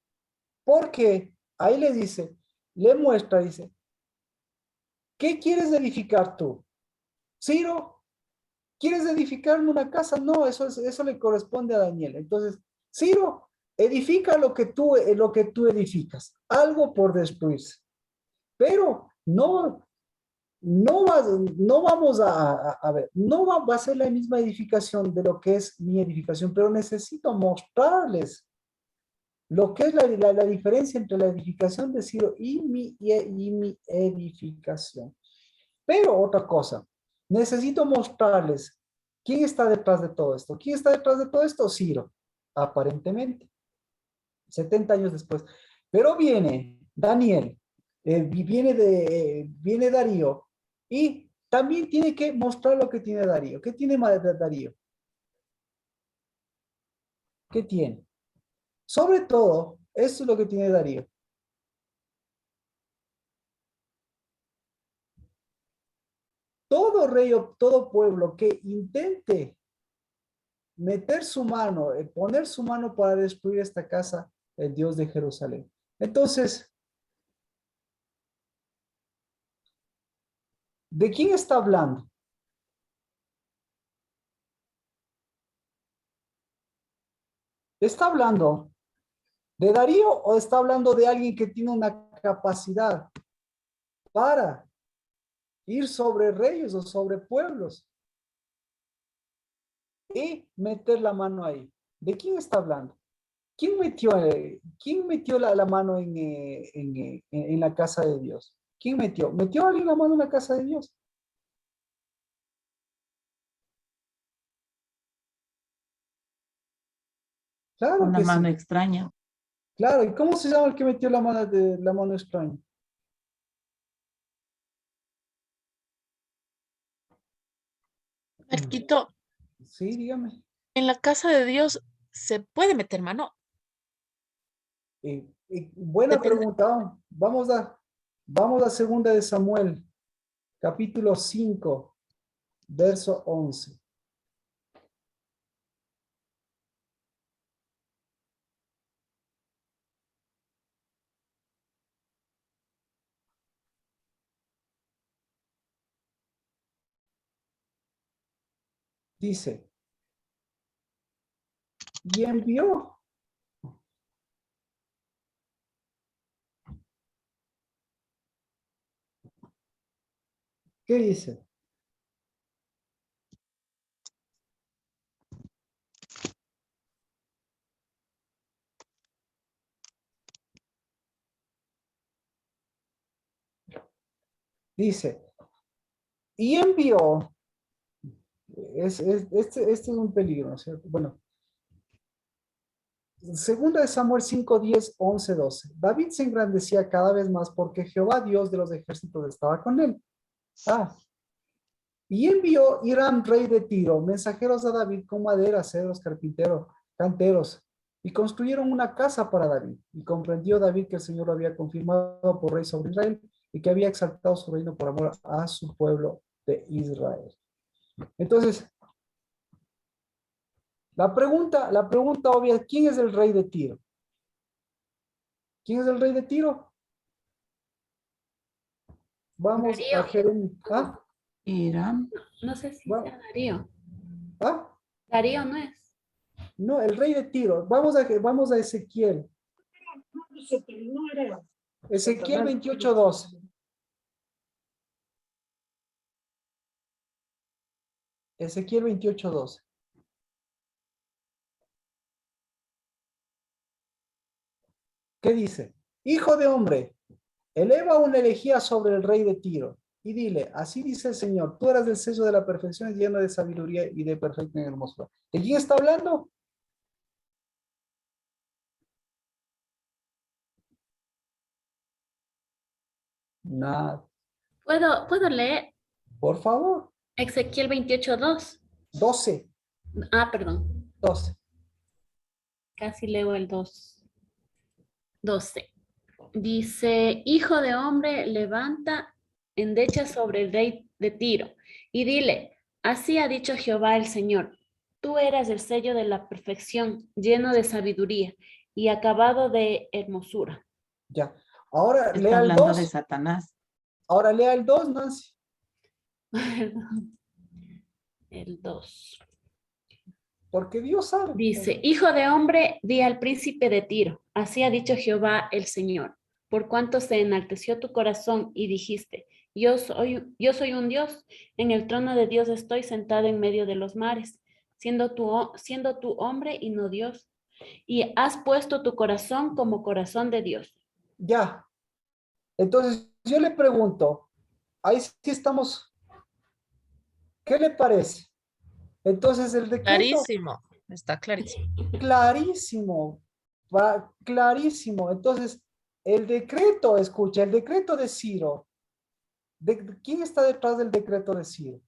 porque ahí le dice, le muestra, dice, ¿qué quieres edificar tú? Ciro, ¿quieres edificarme una casa? No, eso le corresponde a Daniel. Entonces, Ciro, edifica lo que tú edificas, algo por destruirse. Pero no vamos a ver, no va a ser la misma edificación de lo que es mi edificación, pero necesito mostrarles lo que es la diferencia entre la edificación de Ciro y mi edificación. Pero otra cosa, necesito mostrarles quién está detrás de todo esto. ¿Quién está detrás de todo esto? Ciro, aparentemente, 70 años después. Pero viene Daniel, viene Darío, y también tiene que mostrar lo que tiene Darío. ¿Qué tiene Darío? ¿Qué tiene? Sobre todo, esto es lo que tiene Darío. Todo rey o todo pueblo que intente meter su mano, poner su mano para destruir esta casa, el Dios de Jerusalén. Entonces, ¿de quién está hablando? ¿Está hablando de Darío o está hablando de alguien que tiene una capacidad para ir sobre reyes o sobre pueblos y meter la mano ahí? ¿De quién está hablando? ¿Quién metió la mano en la casa de Dios? ¿Quién metió? ¿Metió alguien la mano en la casa de Dios? Claro Una que mano sí. extraña. Claro, ¿y cómo se llama el que metió la mano extraña? Marquito, Sí, dígame. en la casa de Dios se puede meter mano. Buena Depende. pregunta. Vamos a segunda de Samuel, capítulo 5, verso 11. Dice, y envió. ¿Qué dice? Dice, y envió. Este es un peligro, ¿no es cierto? Bueno, segunda de Samuel 5, 10, 11, 12. David se engrandecía cada vez más porque Jehová, Dios de los ejércitos, estaba con él. Y envió Hiram, rey de Tiro, mensajeros a David con madera, cedros, carpinteros, canteros, y construyeron una casa para David. Y comprendió David que el Señor lo había confirmado por rey sobre Israel y que había exaltado su reino por amor a su pueblo de Israel. Entonces, la pregunta obvia, ¿quién es el rey de Tiro? ¿Quién es el rey de Tiro? Vamos a Darío. Jeremías. ¿Ah? Irán. No sé si Va- sea Darío. ¿Ah? Darío no es. No, el rey de Tiro. Vamos a Ezequiel. Ezequiel 28:12. Ezequiel 28:12. ¿Qué dice? Hijo de hombre, eleva una elegía sobre el rey de Tiro y dile, así dice el Señor, tú eras del sello de la perfección, lleno de sabiduría y de perfecta hermosura. ¿De quién está hablando? Nada. ¿Puedo leer Por favor. Ezequiel 28:2? 12. Ah, perdón. 12. Casi leo el 12. Dice, hijo de hombre, levanta endecha sobre el rey de Tiro y dile, así ha dicho Jehová el Señor, tú eras el sello de la perfección, lleno de sabiduría y acabado de hermosura. Ya. Ahora Está lea el hablando de 2. Satanás. Ahora lea el 2, Nancy. El 2. Porque Dios sabe. Dice, hijo de hombre, di al príncipe de Tiro, así ha dicho Jehová el Señor, por cuanto se enalteció tu corazón y dijiste, yo soy un Dios, en el trono de Dios estoy sentado en medio de los mares, siendo tú hombre y no Dios, y has puesto tu corazón como corazón de Dios. Ya. Entonces, yo le pregunto, ahí sí estamos, ¿qué le parece? Entonces, el decreto, Clarísimo, está clarísimo. clarísimo, va clarísimo. Entonces, el decreto, escucha, el decreto de Ciro, ¿quién está detrás del decreto de Ciro?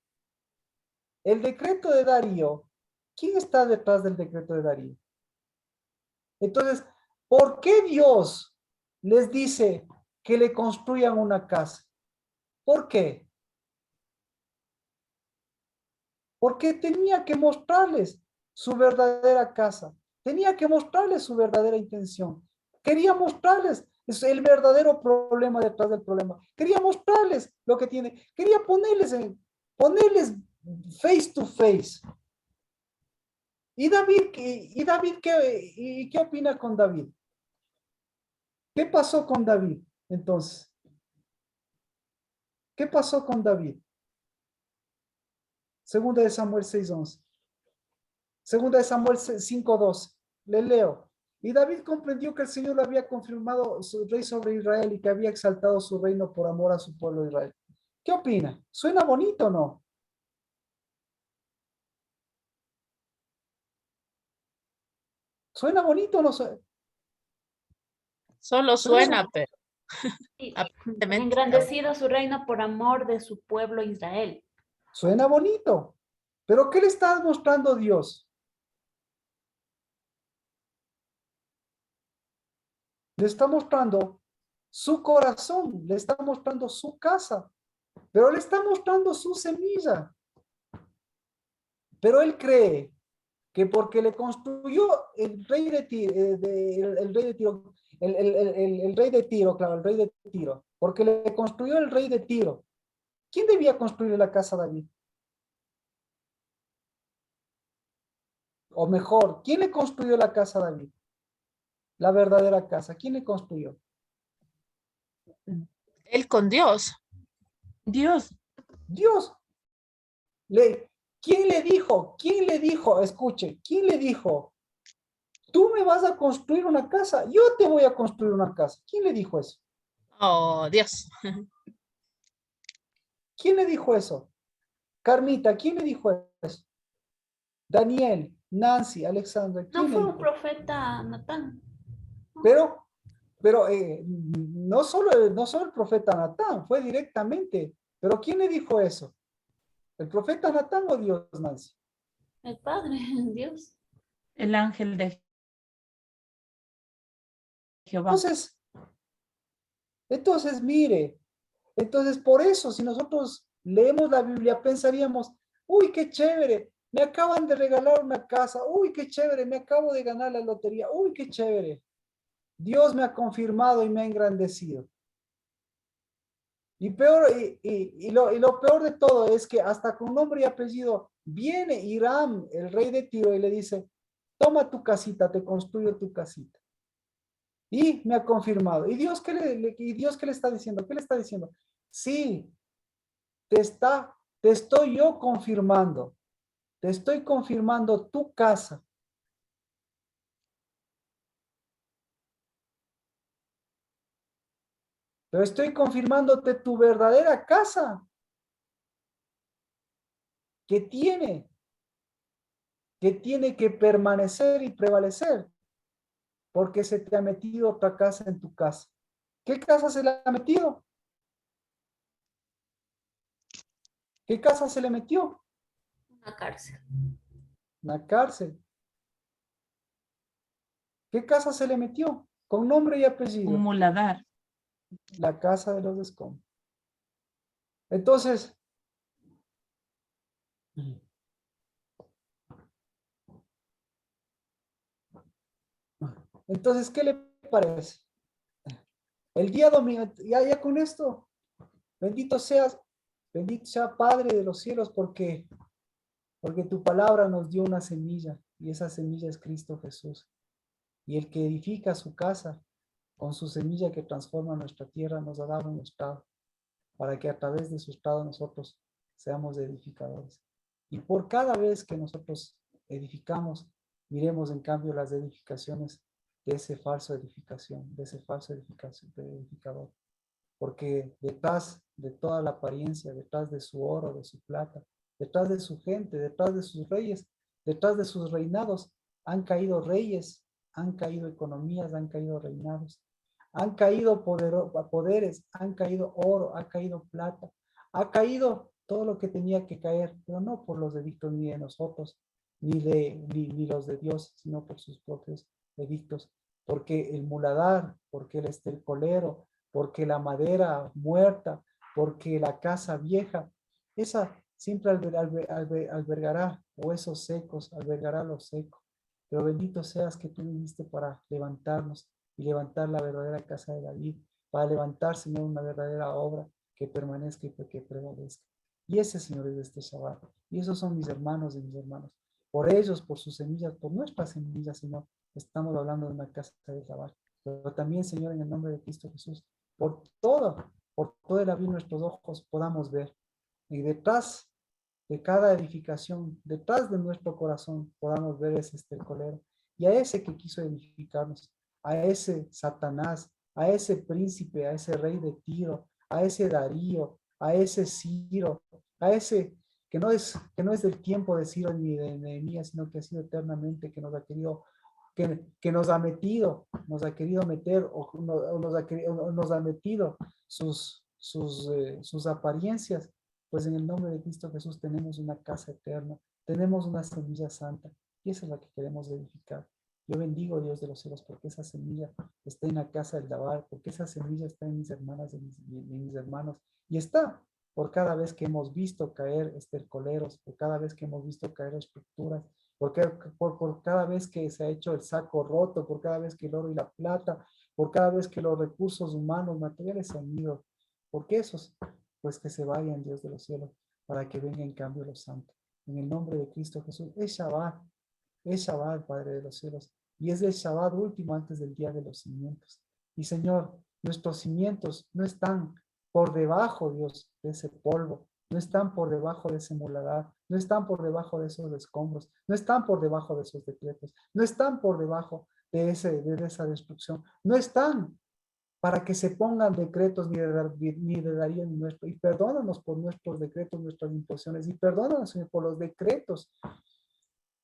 El decreto de Darío, ¿quién está detrás del decreto de Darío? Entonces, ¿por qué Dios les dice que le construyan una casa? ¿Por qué? Porque tenía que mostrarles su verdadera casa, tenía que mostrarles su verdadera intención, quería mostrarles el verdadero problema detrás del problema, quería mostrarles lo que tiene, quería ponerles face to face. ¿Y David qué opina con David? ¿Qué pasó con David entonces? ¿Qué pasó con David? Segunda de Samuel 6:11. Segunda de Samuel 5:12. Le leo. Y David comprendió que el Señor lo había confirmado su rey sobre Israel y que había exaltado su reino por amor a su pueblo Israel. ¿Qué opina? ¿Suena bonito o no? ¿Suena bonito o no? Solo suena, pero Y aparentemente engrandecido su reino por amor de su pueblo Israel. Suena bonito. Pero ¿qué le está mostrando Dios? Le está mostrando su corazón, le está mostrando su casa, pero le está mostrando su semilla. Pero él cree que porque le construyó el rey de Tiro, el rey de Tiro, el rey de Tiro, claro, el rey de Tiro, porque le construyó el rey de Tiro. ¿Quién debía construir la casa a David? O mejor, ¿quién le construyó la casa a David? La verdadera casa. ¿Quién le construyó? él con Dios. Dios, Dios. ¿Quién le dijo? ¿Quién le dijo? Escuche, ¿quién le dijo? Tú me vas a construir una casa, yo te voy a construir una casa. ¿Quién le dijo eso? Oh, Dios. ¿Quién le dijo eso? Carmita, ¿quién le dijo eso? Daniel, Nancy, Alexandra, No ¿quién le fue un dijo? profeta Natán. Pero no solo el profeta Natán, fue directamente. Pero ¿quién le dijo eso? ¿El profeta Natán o Dios, Nancy? El Padre, Dios. el ángel de Jehová. Entonces, mire, entonces por eso, si nosotros leemos la Biblia, pensaríamos, uy, qué chévere, me acaban de regalar una casa, uy, qué chévere, me acabo de ganar la lotería, uy, qué chévere. Dios me ha confirmado y me ha engrandecido. Y lo peor de todo es que hasta con nombre y apellido viene Hiram, el rey de Tiro, y le dice, toma tu casita, te construyo tu casita. Y me ha confirmado. ¿Y Dios qué le está diciendo? ¿Qué le está diciendo? Sí, te estoy yo confirmando. Te estoy confirmando tu casa. Pero estoy confirmándote tu verdadera casa. Que tiene que permanecer y prevalecer. Porque se te ha metido otra casa en tu casa. ¿Qué casa se le ha metido? ¿Qué casa se le metió? Una cárcel. Una cárcel. ¿Qué casa se le metió? Con nombre y apellido. Un muladar. La casa de los escombros. Entonces, ¿qué le parece? El día domingo, ya con esto, bendito sea Padre de los cielos, porque tu palabra nos dio una semilla, y esa semilla es Cristo Jesús. Y el que edifica su casa con su semilla que transforma nuestra tierra nos ha dado un estado, para que a través de su estado nosotros seamos edificadores. Y por cada vez que nosotros edificamos, miremos en cambio las edificaciones de ese falso edificación, de ese falso edificador. Porque detrás de toda la apariencia, detrás de su oro, de su plata, detrás de su gente, detrás de sus reyes, detrás de sus reinados, han caído reyes, han caído economías, han caído reinados, han caído poderes, han caído oro, ha caído plata, ha caído todo lo que tenía que caer, pero no por los edictos ni de nosotros, ni los de Dios, sino por sus propios edictos. Porque el muladar, porque el estercolero, porque la madera muerta, porque la casa vieja, esa siempre albergará huesos secos, albergará lo seco. Pero bendito seas que tú viniste para levantarnos y levantar la verdadera casa de David, para levantar, Señor, una verdadera obra que permanezca y que prevalezca. Y ese, Señor, es este Shabbat. Y esos son mis hermanos y mis hermanos. Por ellos, por sus semillas, por nuestras semillas, Señor, estamos hablando de una casa de Shabbat. Pero también, Señor, en el nombre de Cristo Jesús, por todo el abrir nuestros ojos podamos ver. Y detrás de cada edificación, detrás de nuestro corazón, podamos ver ese estercolero. Y a ese que quiso edificarnos, a ese Satanás, a ese príncipe, a ese rey de Tiro, a ese Darío, a ese Ciro, a ese que no es del tiempo de Ciro ni de Nehemías, sino que ha sido eternamente, que nos ha querido que nos ha metido, nos ha querido meter o nos ha metido sus apariencias, pues en el nombre de Cristo Jesús tenemos una casa eterna, tenemos una semilla santa y esa es la que queremos edificar. Yo bendigo, Dios de los cielos, porque esa semilla está en la casa del Dabar, porque esa semilla está en mis hermanas y en mis hermanos y está por cada vez que hemos visto caer estercoleros, por cada vez que hemos visto caer estructuras, por cada vez que se ha hecho el saco roto, por cada vez que el oro y la plata, por cada vez que los recursos humanos, materiales se han ido, porque esos, pues que se vayan, Dios de los cielos, para que venga en cambio los santos. En el nombre de Cristo Jesús, es Shabbat, Padre de los cielos, y es el Shabbat último antes del día de los cimientos. Y Señor, nuestros cimientos no están por debajo, Dios, de ese polvo, no están por debajo de ese muladar, no están por debajo de esos escombros, no están por debajo de esos decretos, no están por debajo de esa destrucción, no están para que se pongan decretos ni de Darío ni nuestro, y perdónanos por nuestros decretos, nuestras imposiciones, y perdónanos, Señor, por los decretos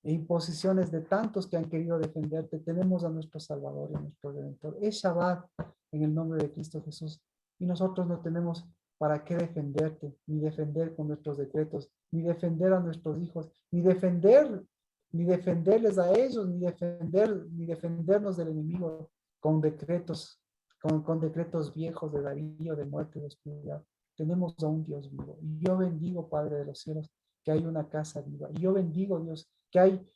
e imposiciones de tantos que han querido defenderte. Tenemos a nuestro Salvador y a nuestro Redentor. Es Shabbat en el nombre de Cristo Jesús. Y nosotros no tenemos para qué defenderte, ni defender con nuestros decretos, ni defender a nuestros hijos, ni defenderles a ellos, ni defendernos del enemigo con decretos, con decretos viejos de Darío, de muerte, de oscuridad. Tenemos a un Dios vivo. Y yo bendigo, Padre de los cielos, que hay una casa viva. Y yo bendigo, Dios, que hay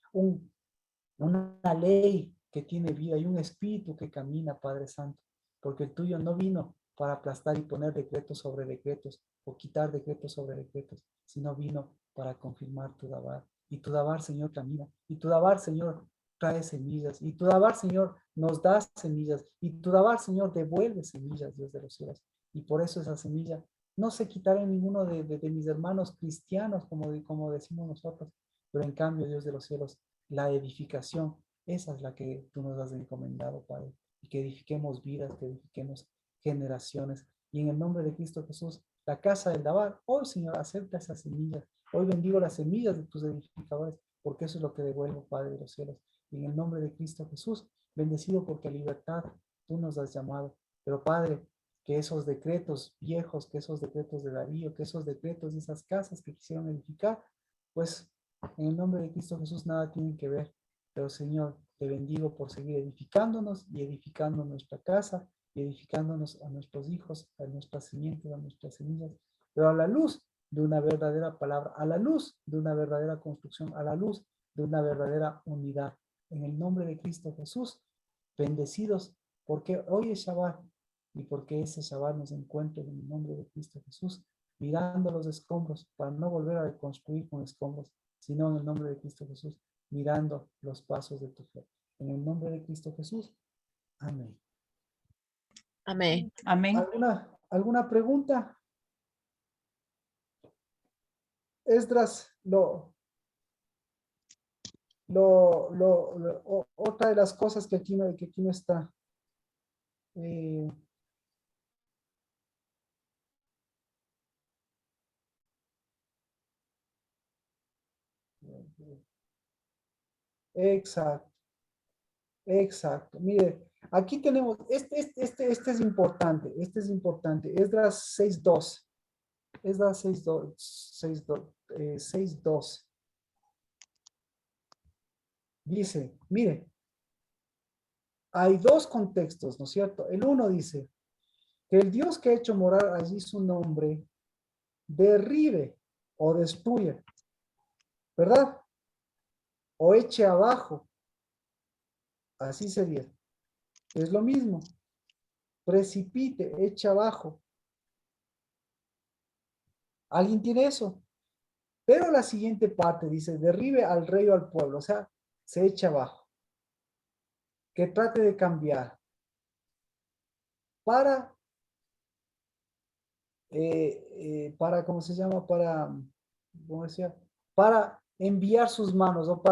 una ley que tiene vida y un espíritu que camina, Padre Santo, porque el tuyo no vino para aplastar y poner decretos sobre decretos o quitar decretos sobre decretos, sino vino para confirmar tu Dabar. Y tu Dabar, Señor, camina. Y tu Dabar, Señor, trae semillas. Y tu Dabar, Señor, nos da semillas. Y tu Dabar, Señor, devuelve semillas, Dios de los cielos. Y por eso esa semilla no se quitará en ninguno de mis hermanos cristianos, como decimos nosotros, pero en cambio, Dios de los cielos, la edificación, esa es la que tú nos has encomendado, Padre, y que edifiquemos vidas, que edifiquemos generaciones, y en el nombre de Cristo Jesús, la casa del Dabar, hoy, Señor, acepta esas semillas, hoy bendigo las semillas de tus edificadores, porque eso es lo que devuelvo, Padre de los cielos, y en el nombre de Cristo Jesús, bendecido porque a libertad tú nos has llamado, pero Padre, que esos decretos viejos, que esos decretos de Darío, que esos decretos de esas casas que quisieron edificar, pues en el nombre de Cristo Jesús nada tienen que ver. Pero Señor, te bendigo por seguir edificándonos y edificando nuestra casa y edificándonos a nuestros hijos, a nuestras simientes, a nuestras semillas, pero a la luz de una verdadera palabra, a la luz de una verdadera construcción, a la luz de una verdadera unidad. En el nombre de Cristo Jesús, bendecidos, porque hoy es Shabbat y porque ese Shabbat nos encuentre en el nombre de Cristo Jesús, mirando los escombros para no volver a reconstruir con escombros, sino en el nombre de Cristo Jesús, mirando los pasos de tu fe. En el nombre de Cristo Jesús. Amén. Amén. Amén. ¿Alguna pregunta? Esdras, otra de las cosas que aquí no está. Exacto, exacto. Mire, aquí tenemos, este es importante, Esdras 6.2. Esdras 6.2. Dice, mire, hay dos contextos, ¿no es cierto? El uno dice que el Dios que ha hecho morar allí su nombre derribe o destruya, ¿verdad? O eche abajo, así sería. Es lo mismo, precipite, eche abajo. ¿Alguien tiene eso? Pero la siguiente parte dice, derribe al rey o al pueblo, o sea, se echa abajo. Que trate de cambiar para, ¿cómo se llama? ¿Cómo decía? Para enviar sus manos o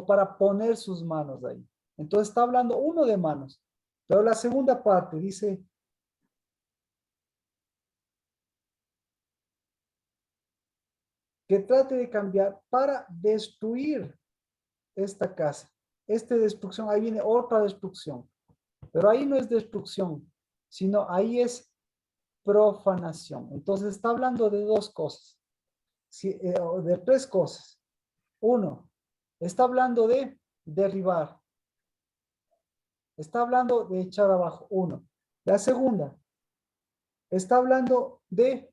para poner sus manos ahí. Entonces está hablando uno de manos. Pero la segunda parte dice, que trate de cambiar para destruir esta casa. Esta destrucción, ahí viene otra destrucción. Pero ahí no es destrucción, sino ahí es profanación. Entonces está hablando de dos cosas, o de tres cosas. Uno, está hablando de derribar. Está hablando de echar abajo. Uno. La segunda, está hablando de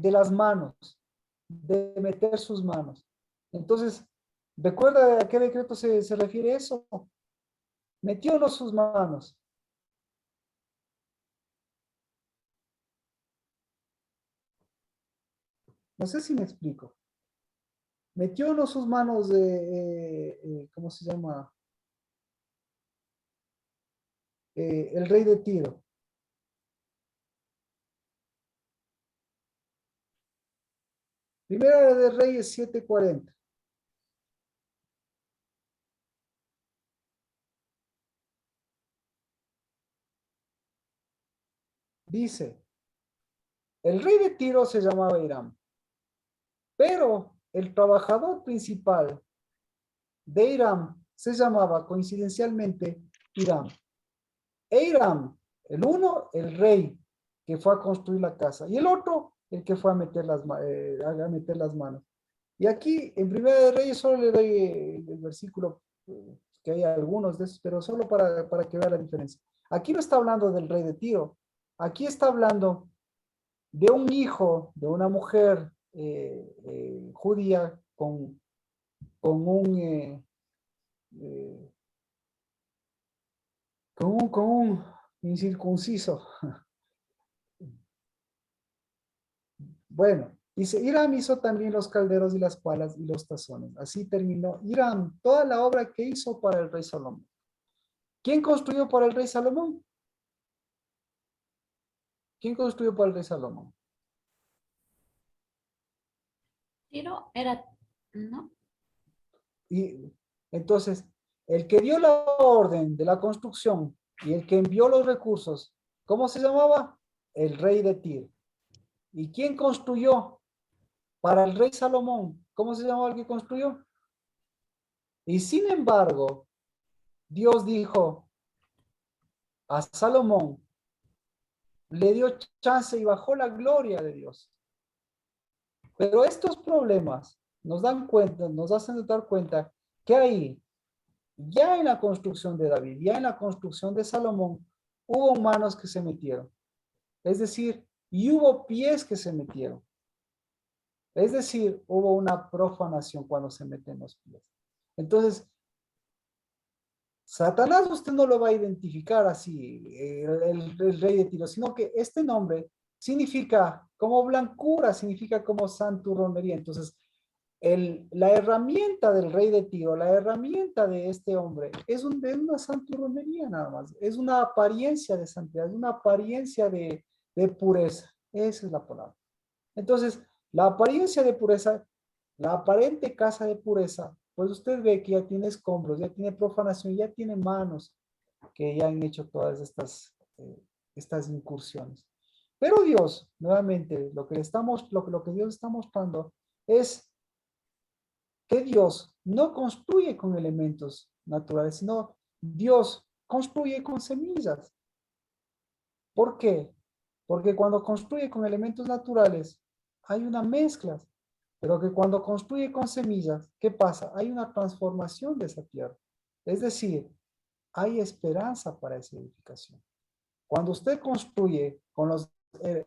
las manos, de meter sus manos. Entonces, ¿recuerda a qué decreto se refiere eso? Metió sus manos. No sé si me explico. Metió sus manos de, ¿cómo se llama? El rey de Tiro. Primera de Reyes 7:40. Dice, el rey de Tiro se llamaba Hiram, pero el trabajador principal de Hiram se llamaba coincidencialmente Hiram. E Hiram, el uno, el rey que fue a construir la casa, y el otro, el que fue a meter las manos. Y aquí, en Primera de Reyes, solo le doy el versículo, que hay algunos de esos, pero solo para que vea la diferencia. Aquí no está hablando del rey de Tiro, aquí está hablando de un hijo de una mujer judía con un incircunciso. Bueno, dice, Hiram hizo también los calderos y las palas y los tazones. Así terminó Hiram toda la obra que hizo para el rey Salomón. ¿Quién construyó para el rey Salomón? ¿Quién construyó para el rey Salomón? Tiro era, ¿no? Y entonces, el que dio la orden de la construcción y el que envió los recursos, ¿cómo se llamaba? El rey de Tiro. ¿Y quién construyó para el rey Salomón? ¿Cómo se llamaba el que construyó? Y sin embargo, Dios dijo a Salomón, le dio chance y bajó la gloria de Dios. Pero estos problemas nos dan cuenta, nos hacen dar cuenta que ahí, ya en la construcción de David, ya en la construcción de Salomón, hubo manos que se metieron. Es decir, y hubo pies que se metieron. Es decir, hubo una profanación cuando se meten los pies. Entonces, Satanás usted no lo va a identificar así, el rey de Tiro, sino que este nombre significa como blancura, significa como santurronería. Entonces, la herramienta del rey de Tiro, la herramienta de este hombre, es una santurronería nada más, es una apariencia de santidad, es una apariencia de pureza. Esa es la palabra. Entonces, la apariencia de pureza, la aparente casa de pureza, pues usted ve que ya tiene escombros, ya tiene profanación, ya tiene manos que ya han hecho todas estas incursiones. Pero Dios, nuevamente, lo que Dios está mostrando es que Dios no construye con elementos naturales, sino Dios construye con semillas. ¿Por qué? Porque cuando construye con elementos naturales, hay una mezcla, pero que cuando construye con semillas, ¿qué pasa? Hay una transformación de esa tierra. Es decir, hay esperanza para esa edificación. Cuando usted construye con eh,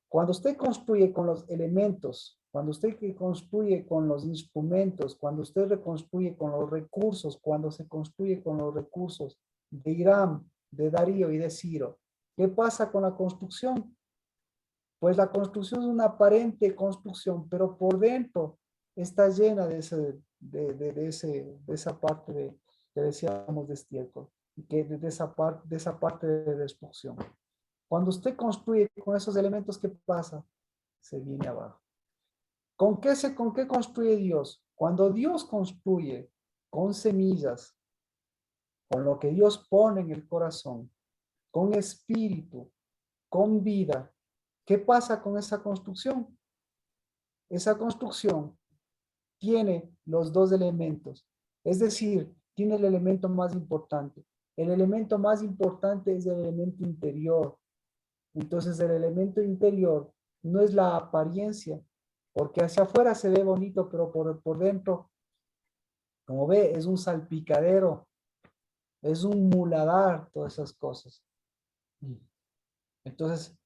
cuando usted construye con los elementos, cuando usted construye con los instrumentos, cuando usted reconstruye con los recursos, cuando se construye con los recursos de Hiram, de Darío y de Ciro, ¿qué pasa con la construcción? Pues la construcción es una aparente construcción, pero por dentro está llena de esa parte que decíamos de estiércol, de esa parte de destrucción. Cuando usted construye con esos elementos, ¿qué pasa? Se viene abajo. ¿Con qué construye Dios? Cuando Dios construye con semillas, con lo que Dios pone en el corazón, con espíritu, con vida, ¿qué pasa con esa construcción? Esa construcción tiene los dos elementos, es decir, tiene el elemento más importante. El elemento más importante es el elemento interior. Entonces el elemento interior no es la apariencia, porque hacia afuera se ve bonito, pero por dentro, como ve, es un salpicadero, es un muladar, todas esas cosas. Entonces,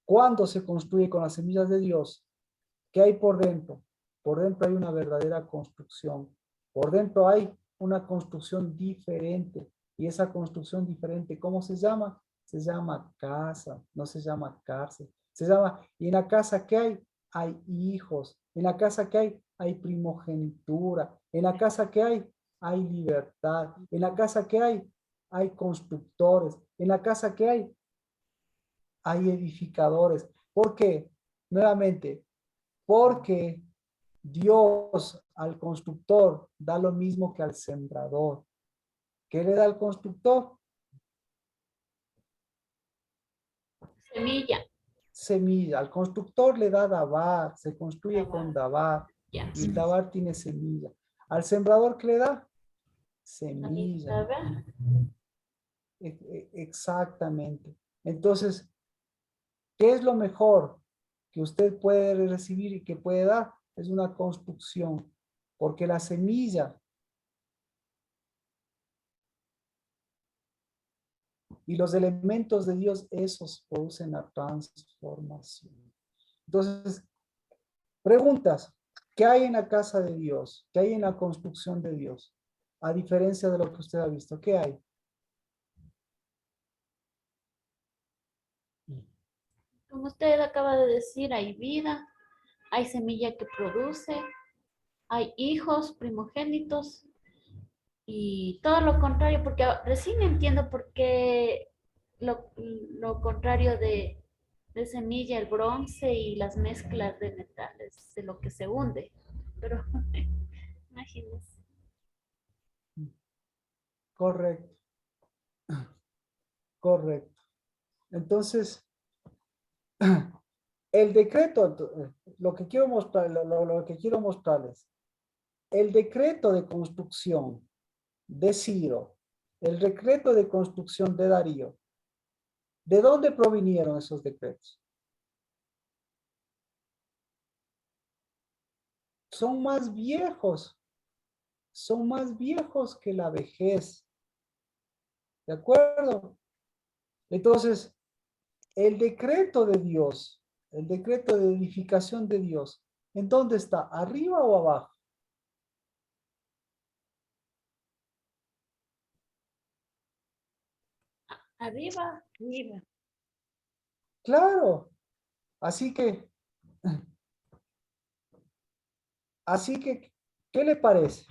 cuando se construye con las semillas de Dios, ¿qué hay por dentro? Por dentro hay una verdadera construcción. Por dentro hay una construcción diferente. Y esa construcción diferente, ¿cómo se llama? Se llama casa, no se llama cárcel. Se llama, ¿y en la casa qué hay? Hay hijos. ¿En la casa qué hay? Hay primogenitura. ¿En la casa qué hay? Hay libertad. ¿En la casa qué hay? Hay constructores. ¿En la casa qué hay? Hay edificadores. ¿Por qué? Nuevamente, porque Dios al constructor da lo mismo que al sembrador. ¿Qué le da al constructor? Semilla. Semilla. Al constructor le da dabar, se construye con dabar. Ya. Y el dabar tiene semilla. Al sembrador, ¿qué le da? Semilla. ¿Sabe? Exactamente. Entonces, ¿qué es lo mejor que usted puede recibir y que puede dar? Es una construcción, porque la semilla y los elementos de Dios, esos producen la transformación. Entonces, preguntas, ¿qué hay en la casa de Dios? ¿Qué hay en la construcción de Dios? A diferencia de lo que usted ha visto, ¿qué hay? Como usted acaba de decir, hay vida, hay semilla que produce, hay hijos, primogénitos y todo lo contrario, porque recién entiendo por qué lo contrario de semilla, el bronce y las mezclas de metales, de lo que se hunde. Pero imagínense. Correcto. Correcto. Entonces, el decreto, lo que quiero mostrar, lo que quiero mostrarles, el decreto de construcción de Ciro, el decreto de construcción de Darío, ¿de dónde provinieron esos decretos? Son más viejos que la vejez. ¿De acuerdo? Entonces, el decreto de Dios, el decreto de edificación de Dios, ¿en dónde está? ¿Arriba o abajo? Arriba. Arriba. Claro. Así que, ¿qué le parece?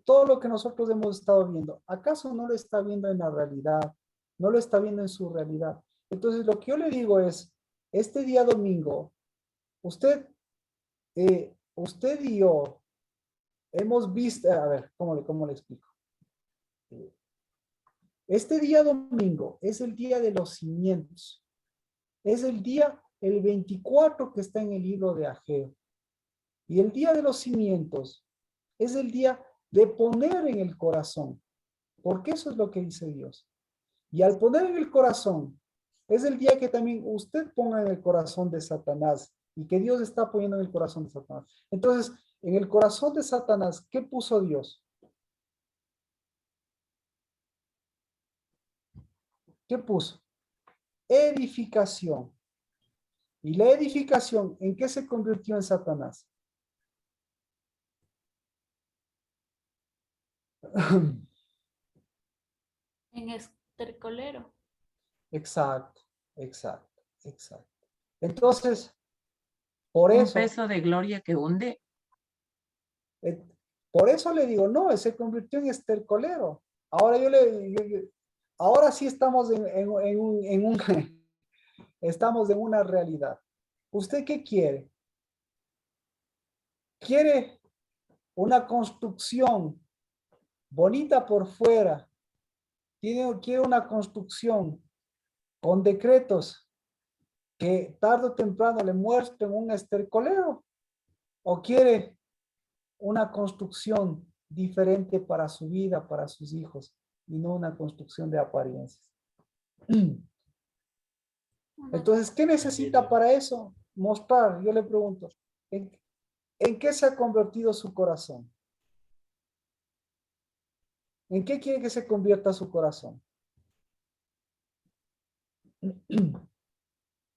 Todo lo que nosotros hemos estado viendo, ¿acaso no lo está viendo en la realidad? ¿No lo está viendo en su realidad? Entonces, lo que yo le digo es, este día domingo, usted y yo hemos visto, a ver, ¿cómo le explico? Este día domingo es el día de los cimientos. Es el día, el 24 que está en el libro de Ageo. Y el día de los cimientos es el día de poner en el corazón. Porque eso es lo que dice Dios. Y al poner en el corazón, es el día que también usted ponga en el corazón de Satanás. Y que Dios está poniendo en el corazón de Satanás. Entonces, en el corazón de Satanás, ¿qué puso Dios? ¿Qué puso? Edificación. Y la edificación, ¿en qué se convirtió en Satanás? En estercolero. Exacto, exacto, exacto. Entonces, por Un eso, peso de gloria que hunde. eh, le digo, no, se convirtió en estercolero. Ahora ahora sí estamos estamos en una realidad. ¿Usted qué quiere? ¿Quiere una construcción bonita por fuera? ¿Quiere una construcción con decretos que tarde o temprano le muestren un estercolero? ¿O quiere una construcción diferente para su vida, para sus hijos, y no una construcción de apariencias? Entonces, ¿qué necesita para eso? Mostrar, yo le pregunto, ¿en qué se ha convertido su corazón? ¿En qué quiere que se convierta su corazón?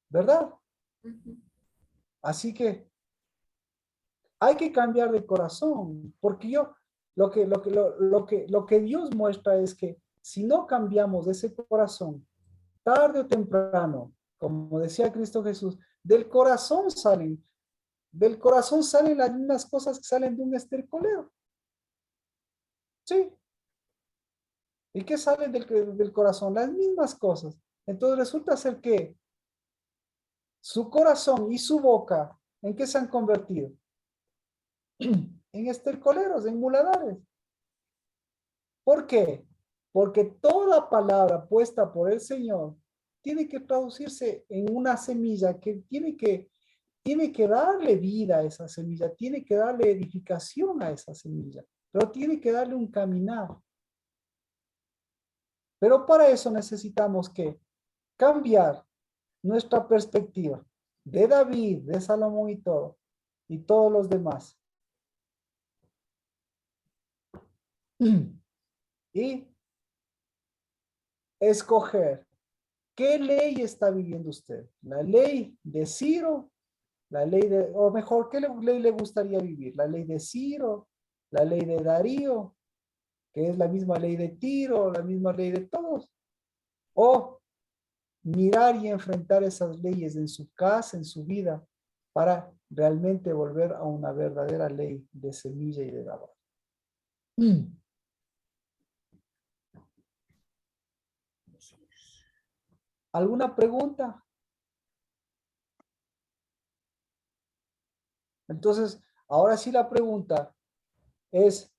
¿Verdad? Ujú. Así que hay que cambiar de corazón, porque lo que Dios muestra es que si no cambiamos ese corazón, tarde o temprano, como decía Cristo Jesús, del corazón salen las mismas cosas que salen de un estercolero. Sí. ¿Y qué salen del corazón? Las mismas cosas. Entonces resulta ser que su corazón y su boca, ¿en qué se han convertido? En estercoleros, en muladares. ¿Por qué? Porque toda palabra puesta por el Señor tiene que traducirse en una semilla que tiene que darle vida a esa semilla, tiene que darle edificación a esa semilla, pero tiene que darle un caminar. Pero para eso necesitamos que cambiar nuestra perspectiva de David, de Salomón y todos los demás. Y escoger qué ley está viviendo usted. La ley de Ciro, o mejor, ¿qué ley le gustaría vivir? La ley de Ciro, la ley de Darío, que es la misma ley de Tiro, la misma ley de todos. O mirar y enfrentar esas leyes en su casa, en su vida, para realmente volver a una verdadera ley de semilla y de labor. ¿Alguna pregunta? Entonces, ahora sí la pregunta, es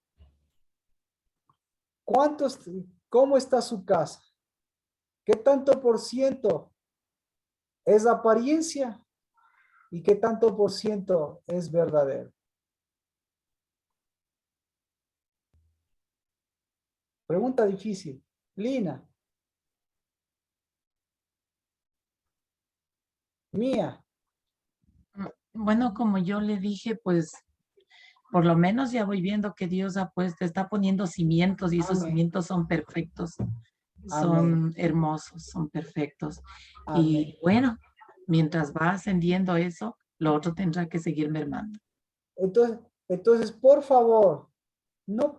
¿cuántos, cómo está su casa? ¿Qué tanto por ciento es apariencia? ¿Y qué tanto por ciento es verdadero? Pregunta difícil. Lina. Mía. Bueno, como yo le dije, pues por lo menos ya voy viendo que Dios ha puesto, está poniendo cimientos y esos Amén. cimientos son perfectos, Amén. son hermosos, son perfectos. Amén. Y bueno, mientras va ascendiendo eso, lo otro tendrá que seguir mermando. Entonces, por favor, no,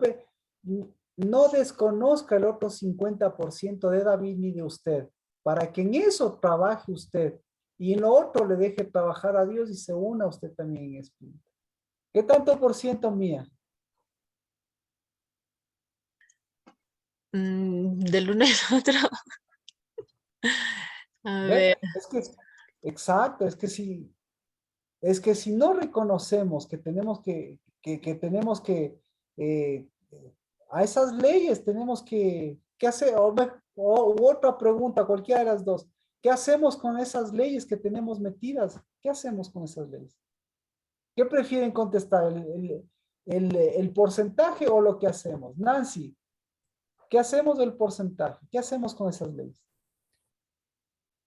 no desconozca el otro 50% de David ni de usted, para que en eso trabaje usted y en lo otro le deje trabajar a Dios y se una usted también en espíritu. ¿Qué tanto por ciento mía? Del uno al otro. A ¿Ve? ver. Es que, exacto, es que si no reconocemos que tenemos que tenemos que, eh, a esas leyes tenemos que hacer, u otra pregunta, cualquiera de las dos, ¿qué hacemos con esas leyes que tenemos metidas? ¿Qué hacemos con esas leyes? ¿Qué prefieren contestar? ¿El porcentaje o lo que hacemos? Nancy, ¿qué hacemos del porcentaje? ¿Qué hacemos con esas leyes?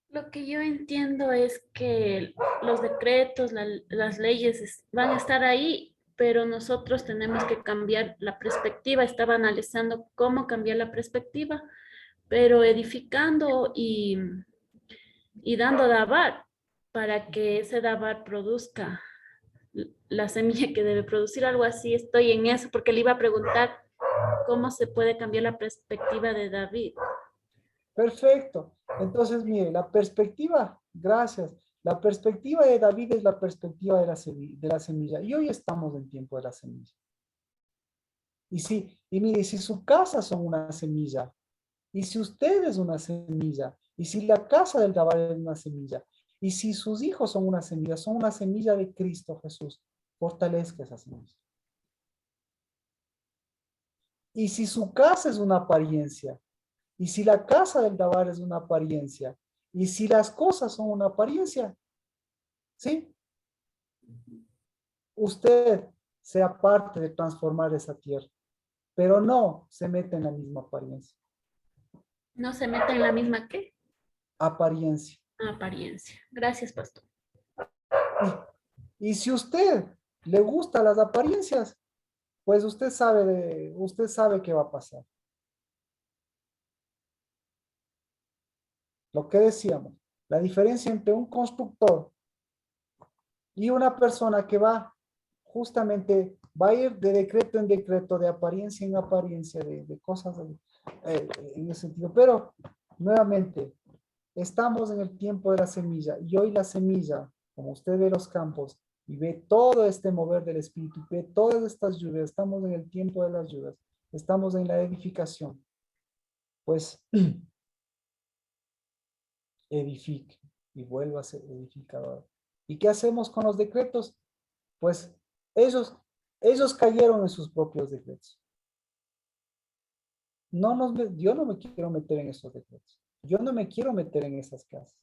Lo que yo entiendo es que los decretos, las leyes van a estar ahí, pero nosotros tenemos que cambiar la perspectiva. Estaba analizando cómo cambiar la perspectiva, pero edificando y dando dabar para que ese dabar produzca la semilla que debe producir, algo así. Estoy en eso porque le iba a preguntar cómo se puede cambiar la perspectiva de David. Perfecto. Entonces, mire, la perspectiva, gracias. La perspectiva de David es la perspectiva de la semilla. Y hoy estamos en tiempo de la semilla. Y mire, si su casa son una semilla, y si usted es una semilla, y si la casa del Dabar es una semilla, y si sus hijos son una semilla de Cristo Jesús, fortalezca esa semilla. Y si su casa es una apariencia, y si la casa del Dabar es una apariencia, y si las cosas son una apariencia, ¿sí? Usted sea parte de transformar esa tierra, pero no se mete en la misma apariencia. No se mete en la misma ¿qué? Apariencia. Apariencia. Gracias, pastor. Y si usted le gusta las apariencias, pues usted sabe qué va a pasar. Lo que decíamos, la diferencia entre un constructor y una persona que va a ir de decreto en decreto, de apariencia en apariencia, de cosas en ese sentido. Pero, nuevamente, estamos en el tiempo de la semilla y hoy la semilla, como usted ve los campos y ve todo este mover del espíritu, ve todas estas lluvias, estamos en el tiempo de las lluvias, estamos en la edificación. Pues, edifique y vuelva a ser edificador. ¿Y qué hacemos con los decretos? Pues ellos cayeron en sus propios decretos. Yo no me quiero meter en esos decretos. Yo no me quiero meter en esas casas.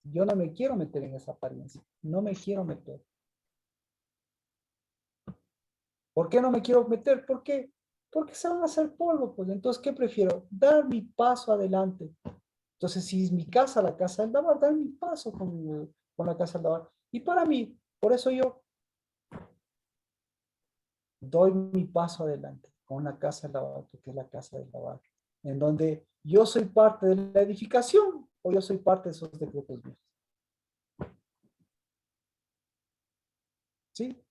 Yo no me quiero meter en esa apariencia. No me quiero meter. ¿Por qué no me quiero meter? ¿Por qué? Porque se van a hacer polvo. Pues entonces, ¿qué prefiero? Dar mi paso adelante. Entonces, si es mi casa, la casa del Dabar, dar mi paso con la casa del Dabar. Y para mí, por eso yo doy mi paso adelante con la casa del Dabar, que es la casa del Dabar, en donde yo soy parte de la edificación o yo soy parte de esos decretos viejos. ¿Sí?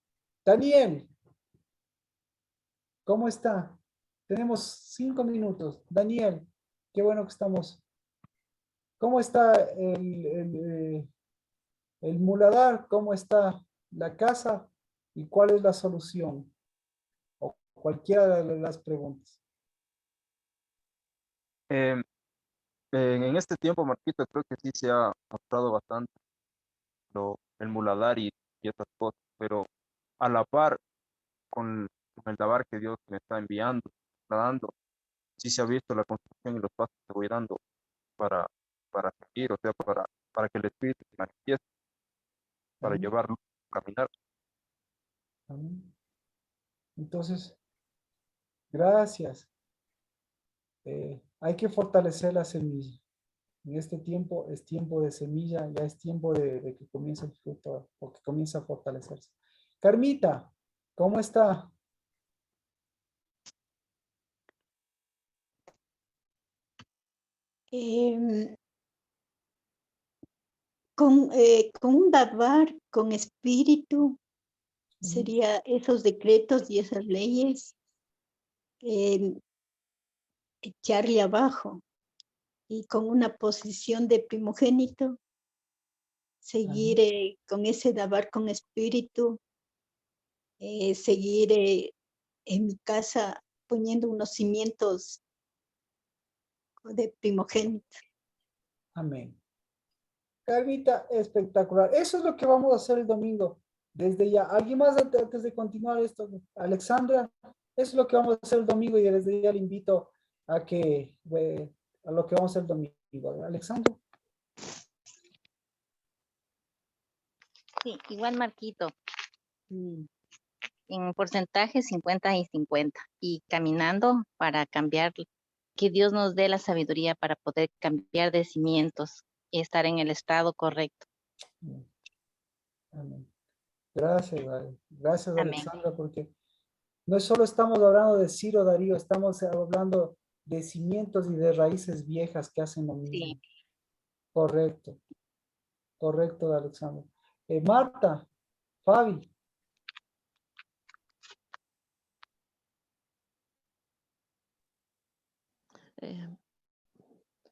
Daniel, ¿cómo está? Tenemos 5 minutos. Daniel, qué bueno que estamos. ¿Cómo está el muladar? ¿Cómo está la casa? ¿Y cuál es la solución? O cualquiera de las preguntas. Em, en este tiempo, Marquito, creo que sí se ha apurado bastante el muladar y estas cosas, pero a la par con con el dabar que Dios me está enviando, está dando. Sí se ha visto la construcción y los pasos que voy dando para, para seguir, o sea, para que el Espíritu se manifieste, para Amén. llevarlo a caminar. Amén. Entonces, gracias. Hay que fortalecer la semilla. En este tiempo es tiempo de semilla, ya es tiempo de que comience el fruto, o que comience a fortalecerse. Carmita, ¿cómo está? Em, con un dabar, con espíritu, sería esos decretos y esas leyes, echarle abajo y con una posición de primogénito, seguir con ese dabar con espíritu, seguir en mi casa poniendo unos cimientos de primogénito. Amén. Carmita, espectacular. Eso es lo que vamos a hacer el domingo. Desde ya. ¿Alguien más antes de continuar esto? Alexandra, eso es lo que vamos a hacer el domingo y desde ya le invito a que, a lo que vamos a hacer el domingo. Alexandra. Sí, igual Marquito. En porcentaje 50 y 50. Y caminando para cambiar, que Dios nos dé la sabiduría para poder cambiar de cimientos y estar en el estado correcto. Amén. Gracias, gracias Amén. Alexandra, porque no solo estamos hablando de Ciro Darío, estamos hablando de cimientos y de raíces viejas que hacen lo mismo. Sí. Correcto, correcto, Alexandra. Marta, Fabi.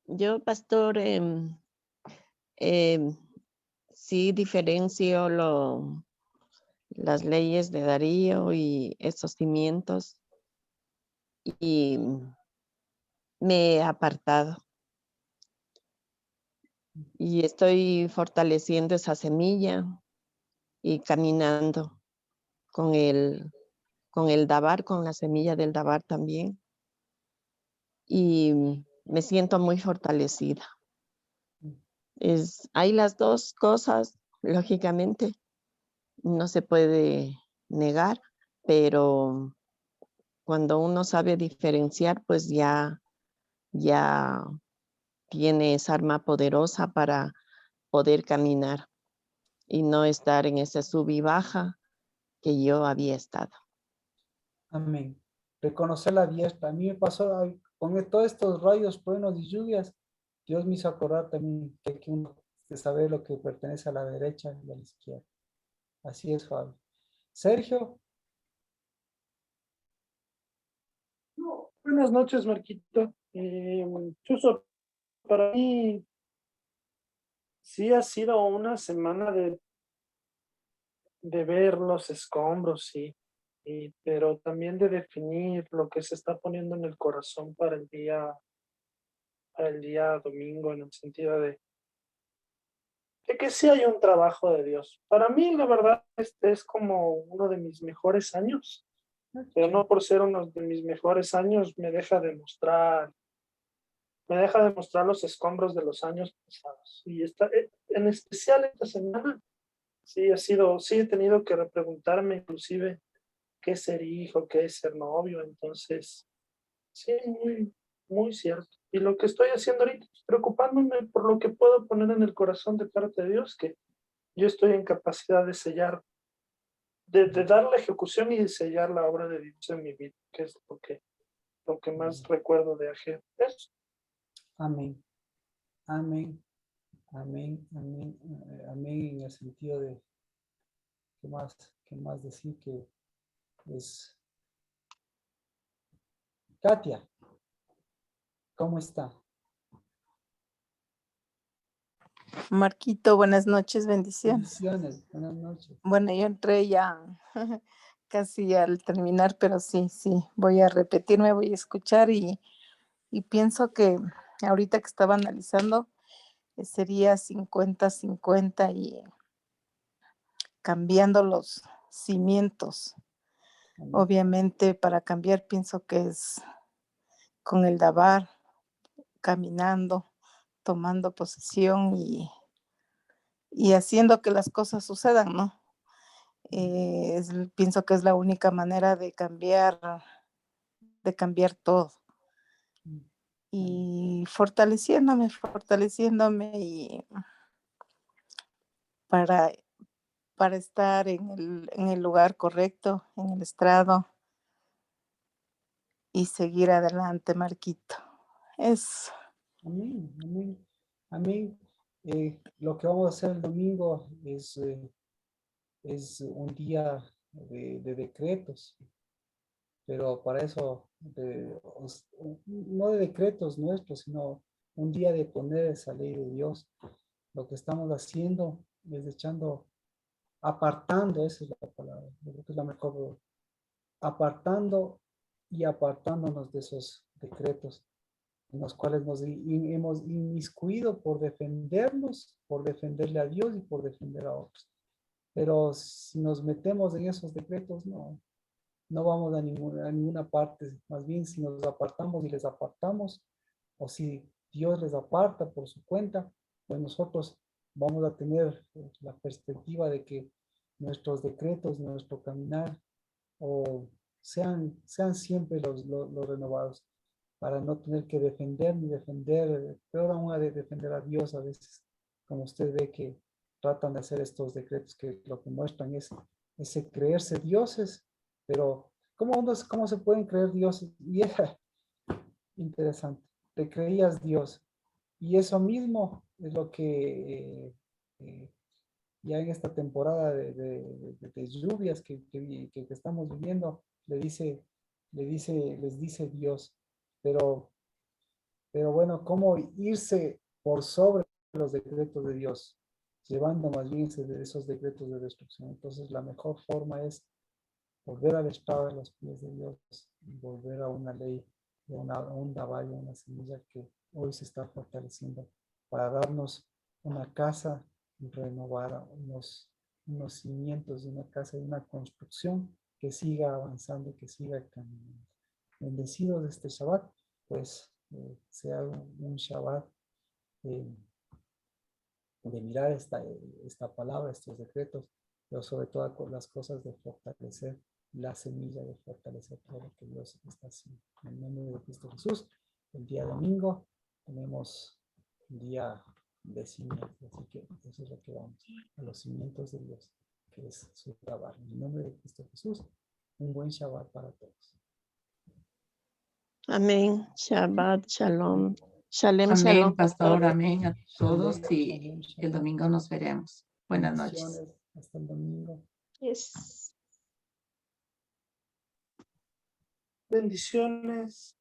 Yo, pastor, sí diferencio las leyes de Darío y esos cimientos y me he apartado y estoy fortaleciendo esa semilla y caminando con el dabar, con la semilla del dabar también, y me siento muy fortalecida. Hay las dos cosas, lógicamente, no se puede negar, pero cuando uno sabe diferenciar, pues ya tiene esa arma poderosa para poder caminar y no estar en ese sub y baja que yo había estado. Amén. Reconocer la diestra. A mí me pasó con todos estos rayos, truenos y lluvias. Dios me hizo acordar también que hay que uno de saber lo que pertenece a la derecha y a la izquierda. Así es, Fabio. Sergio. Buenas noches, Marquito. Chuso, para mí sí ha sido una semana de ver los escombros, sí, pero también de definir lo que se está poniendo en el corazón para el día domingo, en el sentido de que sí hay un trabajo de Dios. Para mí, la verdad, este es como uno de mis mejores años, pero no por ser uno de mis mejores años me deja de mostrar los escombros de los años pasados. Y en especial esta semana, sí he tenido que repreguntarme inclusive qué es ser hijo, qué es ser novio. Entonces, sí, muy, muy cierto. Y lo que estoy haciendo ahorita es preocupándome por lo que puedo poner en el corazón de parte de Dios, que yo estoy en capacidad de sellar, de dar la ejecución y de sellar la obra de Dios en mi vida, que es lo que más recuerdo de Ajer. Eso. Amén. Amén. Amén. Amén. Amén en el sentido de, qué más decir que es Katia. ¿Cómo está? Marquito, buenas noches, bendiciones. Bendiciones. Buenas noches. Bueno, yo entré ya casi al terminar, pero sí, voy a repetirme, voy a escuchar y pienso que ahorita que estaba analizando sería 50-50 y cambiando los cimientos. Amén. Obviamente para cambiar pienso que es con el dabar, caminando, tomando posesión y haciendo que las cosas sucedan, ¿no? Pienso que es la única manera de cambiar todo. Y fortaleciéndome y para estar en el lugar correcto, en el estrado y seguir adelante, Marquito. Es Amén, amén, amén. Lo que vamos a hacer el domingo es un día de decretos, pero para eso, no de decretos nuestros, sino un día de poner esa ley de Dios. Lo que estamos haciendo es apartando, esa es la palabra, yo creo que es la mejor, apartando y apartándonos de esos decretos en los cuales nos hemos inmiscuido por defendernos, por defenderle a Dios y por defender a otros. Pero si nos metemos en esos decretos, no vamos a ninguna parte. Más bien, si nos apartamos y les apartamos, o si Dios les aparta por su cuenta, pues nosotros vamos a tener la perspectiva de que nuestros decretos, nuestro caminar, o sean siempre los renovados, para no tener que defender ni defender, peor aún de defender a Dios a veces, como usted ve que tratan de hacer estos decretos que lo que muestran es ese creerse dioses, pero ¿cómo se pueden creer dioses? Y era interesante, te creías Dios, y eso mismo es lo que ya en esta temporada de lluvias que estamos viviendo, les dice Dios, pero bueno, ¿cómo irse por sobre los decretos de Dios? Llevando más bien esos decretos de destrucción. Entonces, la mejor forma es volver al estado de los pies de Dios y volver a una ley, a un daval, una semilla que hoy se está fortaleciendo para darnos una casa renovada, unos cimientos de una casa, de una construcción que siga avanzando, que siga caminando. Bendecidos de este Shabbat, pues sea un Shabbat de mirar esta palabra, estos decretos, pero sobre todo con las cosas de fortalecer la semilla, de fortalecer todo lo que Dios está haciendo. En el nombre de Cristo Jesús, el día domingo tenemos un día de cimientos, así que eso es lo que vamos, a los cimientos de Dios, que es su trabajo. En el nombre de Cristo Jesús, un buen Shabbat para todos. Amén. Shabbat, shalom. Shalem, Amén, shalom, pastor, pastor. amén a todos Shalom, y shalom, el shalom. domingo nos veremos. Buenas noches. Bendiciones, hasta el domingo. Es Bendiciones.